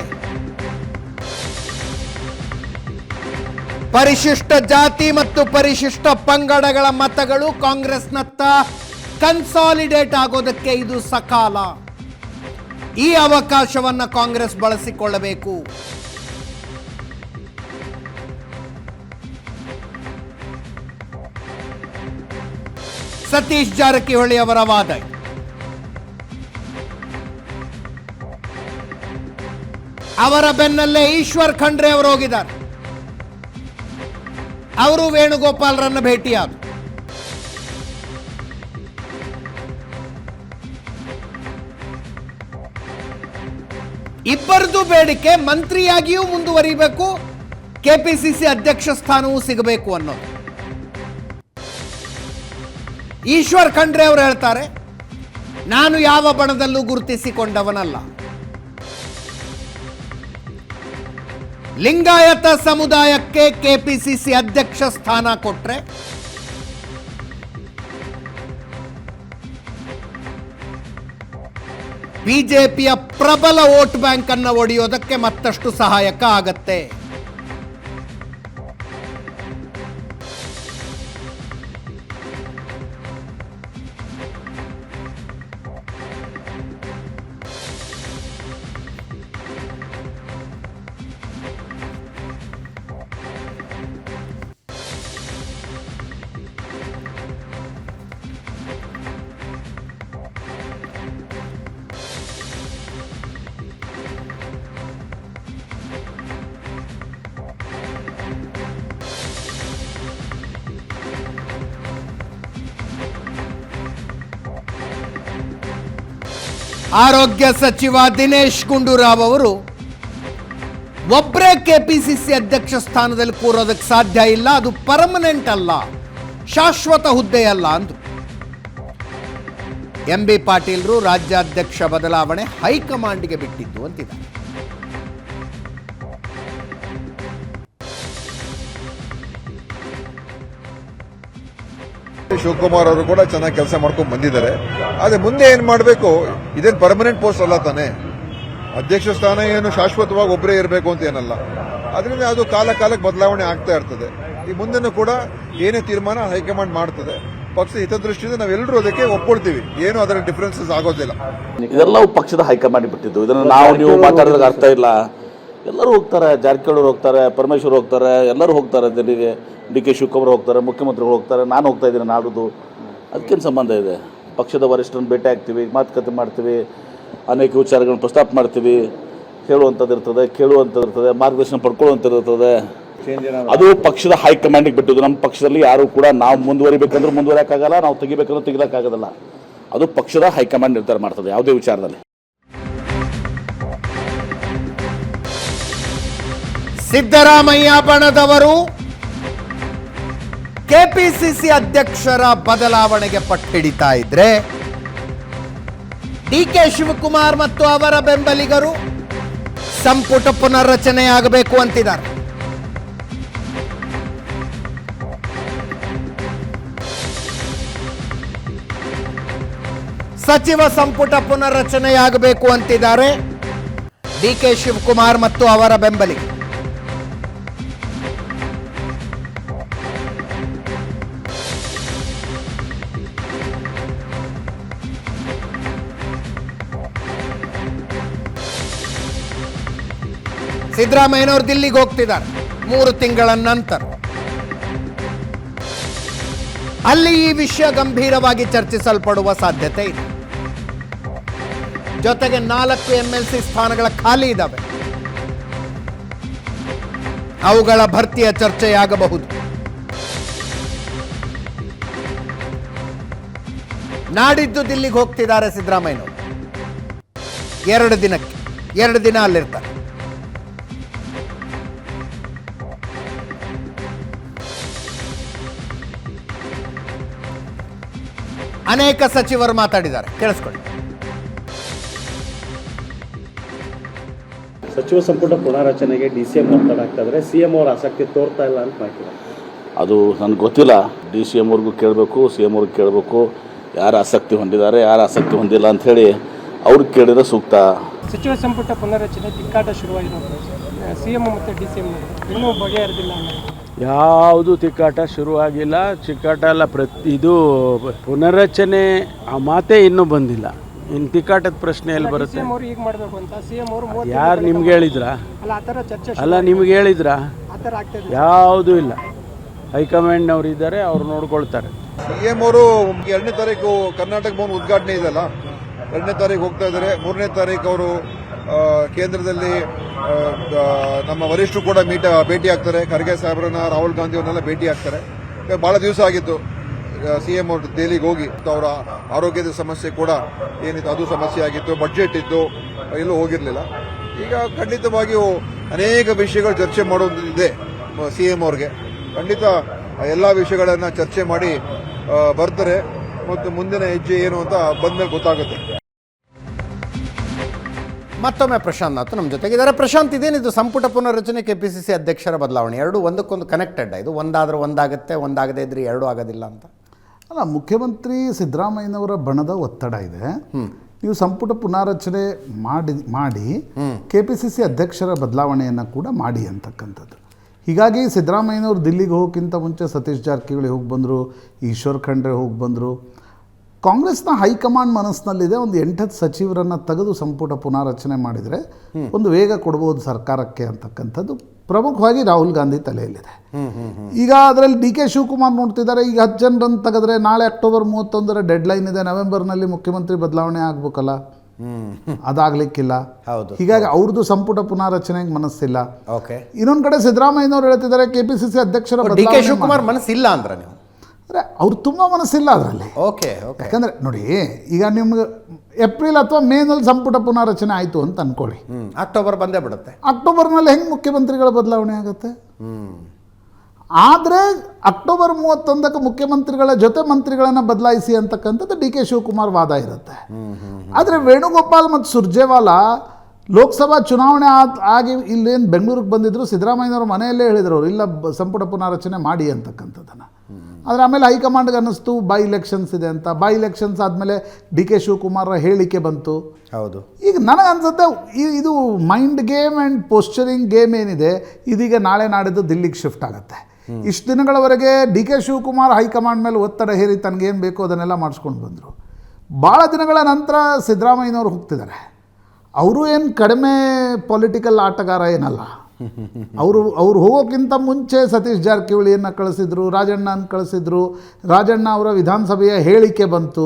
ಪರಿಶಿಷ್ಟ ಜಾತಿ ಮತ್ತು ಪರಿಶಿಷ್ಟ ಪಂಗಡಗಳ ಮತಗಳು ಕಾಂಗ್ರೆಸ್ನತ್ತ ಕನ್ಸಾಲಿಡೇಟ್ ಆಗೋದಕ್ಕೆ ಇದು ಸಕಾಲ. ಈ ಅವಕಾಶವನ್ನು ಕಾಂಗ್ರೆಸ್ ಬಳಸಿಕೊಳ್ಳಬೇಕು. ಸತೀಶ್ ಜಾರಕಿಹೊಳಿ ಅವರ ವಾದ. ಅವರ ಬೆನ್ನಲ್ಲೇ ಈಶ್ವರ್ ಖಂಡ್ರೆ ಅವರು ಹೋಗಿದ್ದಾರೆ. ಅವರು ವೇಣುಗೋಪಾಲ್ರನ್ನ ಭೇಟಿಯಾದರು. ಇಬ್ಬರದು ಬೇಡಿಕೆ ಮಂತ್ರಿಯಾಗಿಯೂ ಮುಂದುವರಿಬೇಕು, ಕೆಪಿಸಿಸಿ ಅಧ್ಯಕ್ಷ ಸ್ಥಾನವೂ ಸಿಗಬೇಕು ಅನ್ನೋದು. ಈಶ್ವರ್ ಖಂಡ್ರೆ ಅವರು ಹೇಳ್ತಾರೆ, ನಾನು ಯಾವ ಬಣದಲ್ಲೂ ಗುರುತಿಸಿಕೊಂಡವನಲ್ಲ, ಲಿಂಗಾಯತ ಸಮುದಾಯಕ್ಕೆ ಕೆಪಿಸಿಸಿ ಅಧ್ಯಕ್ಷ ಸ್ಥಾನ ಕೊಟ್ರೆ ಬಿಜೆಪಿಯ ಪ್ರಬಲ ವೋಟ್ ಬ್ಯಾಂಕ್ ಅನ್ನು ಒಡೆಯೋದಕ್ಕೆ ಮತ್ತಷ್ಟು ಸಹಾಯಕ ಆಗತ್ತೆ. ಆರೋಗ್ಯ ಸಚಿವ ದಿನೇಶ್ ಗುಂಡೂರಾವ್ ಅವರು ಒಬ್ಬರೇ ಕೆಪಿಸಿಸಿ ಅಧ್ಯಕ್ಷ ಸ್ಥಾನದಲ್ಲಿ ಕೂರೋದಕ್ಕೆ ಸಾಧ್ಯ ಇಲ್ಲ, ಅದು ಪರ್ಮನೆಂಟ್ ಅಲ್ಲ, ಶಾಶ್ವತ ಹುದ್ದೆಯಲ್ಲ ಅಂದ್ರು. ಎಂಬಿ ಪಾಟೀಲ್ರು ರಾಜ್ಯಾಧ್ಯಕ್ಷ ಬದಲಾವಣೆ ಹೈಕಮಾಂಡ್ಗೆ ಬಿಟ್ಟಿದ್ದು ಅಂತಿದ್ದಾರೆ. ಶಿವಕುಮಾರ್ ಅವರು ಕೂಡ ಚೆನ್ನಾಗಿ ಕೆಲಸ ಮಾಡ್ಕೊಂಡು ಬಂದಿದ್ದಾರೆ. ಆದ್ರೆ ಮುಂದೆ ಏನ್ ಮಾಡಬೇಕು, ಇದೇನು ಪರ್ಮನೆಂಟ್ ಪೋಸ್ಟ್ ಅಲ್ಲ ತಾನೆ, ಅಧ್ಯಕ್ಷ ಸ್ಥಾನ ಏನು ಶಾಶ್ವತವಾಗಿ ಒಬ್ಬರೇ ಇರಬೇಕು ಅಂತ ಏನಲ್ಲ. ಅದರಿಂದ ಅದು ಕಾಲಕ್ಕೆ ಬದಲಾವಣೆ ಆಗ್ತಾ ಇರ್ತದೆ. ಈ ಮುಂದೆನೂ ಕೂಡ ಏನೇ ತೀರ್ಮಾನ ಹೈಕಮಾಂಡ್ ಮಾಡ್ತದೆ. ಪಕ್ಷದ ಹಿತದೃಷ್ಟಿಯಿಂದ ನಾವೆಲ್ಲರೂ ಅದಕ್ಕೆ ಒಪ್ಕೊಳ್ತೀವಿ, ಏನು ಅದರ ಡಿಫರೆನ್ಸಸ್ ಆಗೋದಿಲ್ಲ. ಇದೆಲ್ಲವೂ ಪಕ್ಷದ ಹೈಕಮಾಂಡ್ ಬಿಟ್ಟಿದ್ದು. ಇದನ್ನು ನಾವು ನೀವು ಮಾತಾಡೋದಕ್ಕೆ ಅರ್ಥ ಇಲ್ಲ. ಎಲ್ಲರೂ ಹೋಗ್ತಾರೆ, ಜಾರಕಿಹೊಳಿ ಹೋಗ್ತಾರೆ, ಪರಮೇಶ್ವರ್ ಹೋಗ್ತಾರೆ, ಎಲ್ಲರೂ ಹೋಗ್ತಾರೆ ದಿಲ್ಲಿಗೆ. ಡಿ ಕೆ ಶಿವಕುಮಾರ್ ಹೋಗ್ತಾರೆ, ಮುಖ್ಯಮಂತ್ರಿಗಳು ಹೋಗ್ತಾರೆ, ನಾನು ಹೋಗ್ತಾ ಇದ್ದೀನಿ ನಾಡುದು. ಅದಕ್ಕೇನು ಸಂಬಂಧ ಇದೆ? ಪಕ್ಷದ ವರಿಷ್ಠರನ್ನು ಭೇಟಿ ಆಗ್ತೀವಿ, ಮಾತುಕತೆ ಮಾಡ್ತೀವಿ, ಅನೇಕ ವಿಚಾರಗಳನ್ನು ಪ್ರಸ್ತಾಪ ಮಾಡ್ತೀವಿ. ಹೇಳುವಂಥದ್ದು ಇರ್ತದೆ, ಕೇಳುವಂಥದ್ದು ಇರ್ತದೆ, ಮಾರ್ಗದರ್ಶನ ಪಡ್ಕೊಳ್ಳುವಂಥದ್ದು ಇರ್ತದೆ. ಅದು ಪಕ್ಷದ ಹೈಕಮಾಂಡಿಗೆ ಬಿಟ್ಟಿದ್ದು. ನಮ್ಮ ಪಕ್ಷದಲ್ಲಿ ಯಾರು ಕೂಡ ನಾವು ಮುಂದುವರಿಬೇಕಂದ್ರೆ ಮುಂದುವರಿಯೋಕ್ಕಾಗಲ್ಲ, ನಾವು ತೆಗಿಬೇಕಂದ್ರೆ ತೆಗಿಯೋಕ್ಕಾಗೋದಿಲ್ಲ. ಅದು ಪಕ್ಷದ ಹೈಕಮಾಂಡ್ ನಿರ್ಧಾರ ಮಾಡ್ತದೆ ಯಾವುದೇ ವಿಚಾರದಲ್ಲಿ. ಸಿದ್ದರಾಮಯ್ಯ ಬಣದವರು ಕೆಪಿಸಿಸಿ ಅಧ್ಯಕ್ಷರ ಬದಲಾವಣೆಗೆ ಪಟ್ಟು ಹಿಡಿತಾ ಇದ್ರೆ, ಡಿ ಕೆ ಶಿವಕುಮಾರ್ ಮತ್ತು ಅವರ ಬೆಂಬಲಿಗರು ಸಂಪುಟ ಪುನರ್ರಚನೆಯಾಗಬೇಕು ಅಂತಿದ್ದಾರೆ. ಸಚಿವ ಸಂಪುಟ ಪುನರ್ರಚನೆಯಾಗಬೇಕು ಅಂತಿದ್ದಾರೆ ಡಿ ಕೆ ಶಿವಕುಮಾರ್ ಮತ್ತು ಅವರ ಬೆಂಬಲಿಗರು. ಸಿದ್ದರಾಮಯ್ಯನವರು ದಿಲ್ಲಿಗೆ ಹೋಗ್ತಿದ್ದಾರೆ 3 ತಿಂಗಳ ನಂತರ. ಅಲ್ಲಿ ಈ ವಿಷಯ ಗಂಭೀರವಾಗಿ ಚರ್ಚಿಸಲ್ಪಡುವ ಸಾಧ್ಯತೆ ಇದೆ. ಜೊತೆಗೆ 4 MLC ಸ್ಥಾನಗಳ ಖಾಲಿ ಇದ್ದಾವೆ, ಅವುಗಳ ಭರ್ತಿಯ ಚರ್ಚೆಯಾಗಬಹುದು. ನಾಡಿದ್ದು ದಿಲ್ಲಿಗೆ ಹೋಗ್ತಿದ್ದಾರೆ ಸಿದ್ದರಾಮಯ್ಯನವರು. 2 ದಿನಕ್ಕೆ 2 ದಿನ ಅಲ್ಲಿರ್ತಾರೆ. ಅನೇಕ ಸಚಿವರು ಮಾತಾಡಿದ್ದಾರೆ, ಕೇಳಿಸ್ಕೊಳ್ಳಿ. ಸಚಿವ ಸಂಪುಟ ಪುನಾರಚನೆಗೆ DCM ಒತ್ತಡ ಆಗ್ತಾ ಇದ್ರೆ CM ಅವ್ರ ಆಸಕ್ತಿ ತೋರ್ತಾ ಇಲ್ಲ ಅಂತ ಮಾಹಿತಿ. ಅದು ನನಗೆ ಗೊತ್ತಿಲ್ಲ. DCM ಅವ್ರಿಗೂ ಕೇಳಬೇಕು, CM ಅವ್ರಿಗೆ ಕೇಳಬೇಕು, ಯಾರು ಆಸಕ್ತಿ ಹೊಂದಿದ್ದಾರೆ, ಯಾರು ಆಸಕ್ತಿ ಹೊಂದಿಲ್ಲ ಅಂಥೇಳಿ ಅವ್ರಿಗೆ ಕೇಳಿದ್ರೆ ಸೂಕ್ತ. ಸಚಿವ ಸಂಪುಟ ಪುನರಚನೆ ತಿಕ್ಕಾಟ ಶುರುವಾಗಿರೋದು CM ಮತ್ತು DCM ಇನ್ನೂ ಬಗೆಹರಿದಿಲ್ಲ. ಯಾವುದು ತಿಕ್ಕಾಟ ಶುರುವಾಗಿಲ್ಲ, ಚಿಕ್ಕಾಟ ಎಲ್ಲ ಇದು ಪುನರ್ರಚನೆ ಆ ಮಾತೇ ಇನ್ನೂ ಬಂದಿಲ್ಲ. ಇನ್ನು ತಿಕ್ಕಾಟದ ಪ್ರಶ್ನೆ ಎಲ್ಲಿ ಬರುತ್ತೆ? ಈಗ ಮಾಡಬೇಕು ಅಂತ CM ಅವರು ಯಾರು ನಿಮ್ಗೆ ಹೇಳಿದ್ರ? ಅಲ್ಲ, ಆ ಥರ ಚರ್ಚೆ ಅಲ್ಲ, ನಿಮ್ಗೆ ಹೇಳಿದ್ರ? ಆ ಥರ ಆಗ್ತದೆ. ಯಾವುದೂ ಇಲ್ಲ. ಹೈಕಮಾಂಡ್ನವ್ರು ಇದ್ದಾರೆ, ಅವ್ರು ನೋಡ್ಕೊಳ್ತಾರೆ. CM ಅವರು 2ನೇ ತಾರೀಕು ಕರ್ನಾಟಕ ಭವನ ಉದ್ಘಾಟನೆ ಇದೆಯಲ್ಲ, 2ನೇ ತಾರೀಕು ಹೋಗ್ತಾ ಇದ್ದಾರೆ. 3ನೇ ತಾರೀಕು ಅವರು ಕೇಂದ್ರದಲ್ಲಿ ನಮ್ಮ ವರಿಷ್ಠರು ಕೂಡ ಭೇಟಿ ಆಗ್ತಾರೆ. ಖರ್ಗೆ ಸಾಹೇಬ್ರನ್ನ, ರಾಹುಲ್ ಗಾಂಧಿ ಅವ್ರನ್ನೆಲ್ಲ ಭೇಟಿ ಆಗ್ತಾರೆ. ಬಹಳ ದಿವಸ ಆಗಿತ್ತು CM ಅವರು ದೆಹಲಿಗೆ ಹೋಗಿ. ಅವರ ಆರೋಗ್ಯದ ಸಮಸ್ಯೆ ಕೂಡ ಏನಿತ್ತು, ಅದು ಸಮಸ್ಯೆ ಆಗಿತ್ತು. ಬಡ್ಜೆಟ್ ಇತ್ತು, ಎಲ್ಲೂ ಹೋಗಿರಲಿಲ್ಲ. ಈಗ ಖಂಡಿತವಾಗಿಯೂ ಅನೇಕ ವಿಷಯಗಳು ಚರ್ಚೆ ಮಾಡೋದಿದೆ CM ಅವ್ರಿಗೆ. ಖಂಡಿತ ಎಲ್ಲ ವಿಷಯಗಳನ್ನ ಚರ್ಚೆ ಮಾಡಿ ಬರ್ತಾರೆ ಮತ್ತು ಮುಂದಿನ ಹೆಜ್ಜೆ ಏನು ಅಂತ ಬಂದ್ಮೇಲೆ ಗೊತ್ತಾಗುತ್ತೆ. ಮತ್ತೊಮ್ಮೆ ಪ್ರಶಾಂತ್ ನಾಥ್ ನಮ್ಮ ಜೊತೆಗಿದ್ದಾರೆ. ಪ್ರಶಾಂತ್, ಇದೇನಿದು ಸಂಪುಟ ಪುನರ್ರಚನೆ, KPCC ಅಧ್ಯಕ್ಷರ ಬದಲಾವಣೆ, ಎರಡು ಒಂದಕ್ಕೊಂದು ಕನೆಕ್ಟೆಡ್. ಇದು ಒಂದಾದ್ರೆ ಒಂದಾಗುತ್ತೆ, ಒಂದಾಗದೇ ಇದ್ರೆ ಎರಡೂ ಆಗೋದಿಲ್ಲ ಅಂತ ಅಲ್ಲ, ಮುಖ್ಯಮಂತ್ರಿ ಸಿದ್ದರಾಮಯ್ಯನವರ ಬಣದ ಒತ್ತಡ ಇದೆ. ನೀವು ಸಂಪುಟ ಪುನಾರಚನೆ ಮಾಡಿ KPCC ಅಧ್ಯಕ್ಷರ ಬದಲಾವಣೆಯನ್ನು ಕೂಡ ಮಾಡಿ ಅಂತಕ್ಕಂಥದ್ದು. ಹೀಗಾಗಿ ಸಿದ್ದರಾಮಯ್ಯನವರು ದಿಲ್ಲಿಗೆ ಹೋಗೋಕ್ಕಿಂತ ಮುಂಚೆ ಸತೀಶ್ ಜಾರಕಿಹೊಳಿ ಹೋಗಿ ಬಂದರು, ಈಶ್ವರ್ ಖಂಡ್ರೆ ಹೋಗಿ ಬಂದರು. ಕಾಂಗ್ರೆಸ್ನ ಹೈಕಮಾಂಡ್ ಮನಸ್ಸಿನಲ್ಲಿದೆ, ಒಂದು 8 ಸಚಿವರನ್ನು ತೆಗೆದು ಸಂಪುಟ ಪುನಾರಚನೆ ಮಾಡಿದರೆ ಒಂದು ವೇಗ ಕೊಡ್ಬೋದು ಸರ್ಕಾರಕ್ಕೆ ಅಂತಕ್ಕಂಥದ್ದು ಪ್ರಮುಖವಾಗಿ ರಾಹುಲ್ ಗಾಂಧಿ ತಲೆಯಲ್ಲಿದೆ. ಈಗ ಅದರಲ್ಲಿ DK ಶಿವಕುಮಾರ್ ನೋಡ್ತಿದ್ದಾರೆ. ಈಗ 10 ಜನರನ್ನು ತೆಗೆದ್ರೆ ನಾಳೆ ಅಕ್ಟೋಬರ್ 31 ಡೆಡ್ಲೈನ್ ಇದೆ. ನವೆಂಬರ್ನಲ್ಲಿ ಮುಖ್ಯಮಂತ್ರಿ ಬದಲಾವಣೆ ಆಗ್ಬೇಕಲ್ಲ, ಅದಾಗಲಿಕ್ಕಿಲ್ಲ. ಹೀಗಾಗಿ ಅವ್ರದ್ದು ಸಂಪುಟ ಪುನಾರಚನೆಗೆ ಮನಸ್ಸಿಲ್ಲ. ಇನ್ನೊಂದು ಕಡೆ ಸಿದ್ದರಾಮಯ್ಯನವರು ಹೇಳ್ತಿದ್ದಾರೆ KPCC ಅಧ್ಯಕ್ಷರ DK ಶಿವಕುಮಾರ್ ಮನಸ್ಸಿಲ್ಲ ಅಂದ್ರೆ ನೀವು ಅಂದರೆ ಅವ್ರು ತುಂಬ ಮನಸ್ಸಿಲ್ಲ ಅದರಲ್ಲಿ. ಯಾಕಂದರೆ ನೋಡಿ, ಈಗ ನಿಮ್ಗೆ ಏಪ್ರಿಲ್ ಅಥವಾ ಮೇನಲ್ಲಿ ಸಂಪುಟ ಪುನಾರಚನೆ ಆಯಿತು ಅಂತ ಅಂದ್ಕೊಳ್ಳಿ, ಅಕ್ಟೋಬರ್ ಬಂದೇ ಬಿಡುತ್ತೆ. ಅಕ್ಟೋಬರ್ನಲ್ಲಿ ಹೆಂಗೆ ಮುಖ್ಯಮಂತ್ರಿಗಳ ಬದಲಾವಣೆ ಆಗುತ್ತೆ? ಆದರೆ ಅಕ್ಟೋಬರ್ 31ಕ್ಕೆ ಮುಖ್ಯಮಂತ್ರಿಗಳ ಜೊತೆ ಮಂತ್ರಿಗಳನ್ನು ಬದಲಾಯಿಸಿ ಅಂತಕ್ಕಂಥದ್ದು DK ಶಿವಕುಮಾರ್ ವಾದ ಇರುತ್ತೆ. ಆದರೆ ವೇಣುಗೋಪಾಲ್ ಮತ್ತು ಸುರ್ಜೇವಾಲಾ ಲೋಕಸಭಾ ಚುನಾವಣೆ ಆಗಿ ಇಲ್ಲೇನು ಬೆಂಗಳೂರಿಗೆ ಬಂದಿದ್ದರು, ಸಿದ್ದರಾಮಯ್ಯನವರು ಮನೆಯಲ್ಲೇ ಹೇಳಿದರು ಅವರು ಇಲ್ಲ ಸಂಪುಟ ಪುನಾರಚನೆ ಮಾಡಿ ಅಂತಕ್ಕಂಥದ್ದನ್ನು. ಆದರೆ ಆಮೇಲೆ ಹೈಕಮಾಂಡ್ಗೆ ಅನ್ನಿಸ್ತು ಬೈ ಇಲೆಕ್ಷನ್ಸ್ ಇದೆ ಅಂತ. ಬೈ ಇಲೆಕ್ಷನ್ಸ್ ಆದಮೇಲೆ DK ಶಿವಕುಮಾರ್ ಹೇಳಿಕೆ ಬಂತು. ಈಗ ನನಗನ್ಸುತ್ತೆ ಇದು ಮೈಂಡ್ ಗೇಮ್ ಆ್ಯಂಡ್ ಪೋಸ್ಚರಿಂಗ್ ಗೇಮ್ ಏನಿದೆ, ಇದೀಗ ನಾಳೆ ನಾಡಿದ್ದು ದಿಲ್ಲಿಗೆ ಶಿಫ್ಟ್ ಆಗುತ್ತೆ. ಇಷ್ಟು ದಿನಗಳವರೆಗೆ DK ಶಿವಕುಮಾರ್ ಹೈಕಮಾಂಡ್ ಮೇಲೆ ಒತ್ತಡ ಹೇರಿ ತನಗೇನು ಬೇಕೋ ಅದನ್ನೆಲ್ಲ ಮಾಡಿಸ್ಕೊಂಡು ಬಂದರು. ಭಾಳ ದಿನಗಳ ನಂತರ ಸಿದ್ದರಾಮಯ್ಯನವರು ಹೋಗ್ತಿದ್ದಾರೆ. ಅವರು ಏನು ಕಡಿಮೆ ಪೊಲಿಟಿಕಲ್ ಆಟಗಾರ ಏನಲ್ಲ. ಅವರು ಹೋಗೋಕ್ಕಿಂತ ಮುಂಚೆ ಸತೀಶ್ ಜಾರಕಿಹೊಳಿಯನ್ನು ಕಳಿಸಿದ್ರು, ರಾಜಣ್ಣನ ಕಳಿಸಿದ್ರು. ರಾಜಣ್ಣ ಅವರ ವಿಧಾನಸಭೆಯ ಹೇಳಿಕೆ ಬಂತು.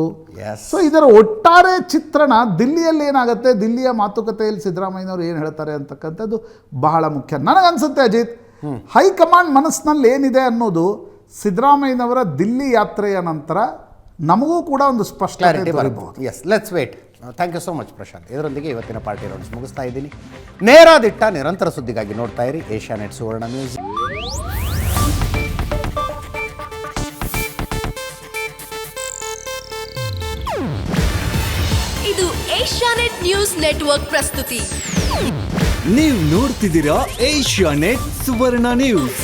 ಸೊ ಇದರ ಒಟ್ಟಾರೆ ಚಿತ್ರಣ ದಿಲ್ಲಿಯಲ್ಲಿ ಏನಾಗುತ್ತೆ, ದಿಲ್ಲಿಯ ಮಾತುಕತೆಯಲ್ಲಿ ಸಿದ್ದರಾಮಯ್ಯನವರು ಏನು ಹೇಳ್ತಾರೆ ಅಂತಕ್ಕಂಥದ್ದು ಬಹಳ ಮುಖ್ಯ. ನನಗನ್ಸುತ್ತೆ ಅಜಿತ್, ಹೈಕಮಾಂಡ್ ಮನಸ್ಸಿನಲ್ಲಿ ಏನಿದೆ ಅನ್ನೋದು ಸಿದ್ದರಾಮಯ್ಯನವರ ದಿಲ್ಲಿ ಯಾತ್ರೆಯ ನಂತರ ನಮಗೂ ಕೂಡ ಒಂದು ಸ್ಪಷ್ಟತೆ ಬರಬಹುದು. Let's wait. Thank you so much Prashanth. ಇದರೊಂದಿಗೆ ಇವತ್ತಿನ ಪಾರ್ಟಿ ರೌಂಡ್ಸ್ ಮುಗಿಸ್ತಾ ಇದ್ದೀನಿ. ನೇರ ದಿಟ್ಟ ನಿರಂತರ ಸುದ್ದಿಗಾಗಿ ನೋಡ್ತಾ ಇರಿ ಏಷ್ಯಾನೆಟ್ ಸುವರ್ಣ ನ್ಯೂಸ್. ಇದು ಏಷ್ಯಾನೆಟ್ ನ್ಯೂಸ್ ನೆಟ್ವರ್ಕ್ ಪ್ರಸ್ತುತಿ. ನೀವು ನೋಡ್ತಿದ್ದೀರಾ ಏಷ್ಯಾನೆಟ್ ಸುವರ್ಣ ನ್ಯೂಸ್.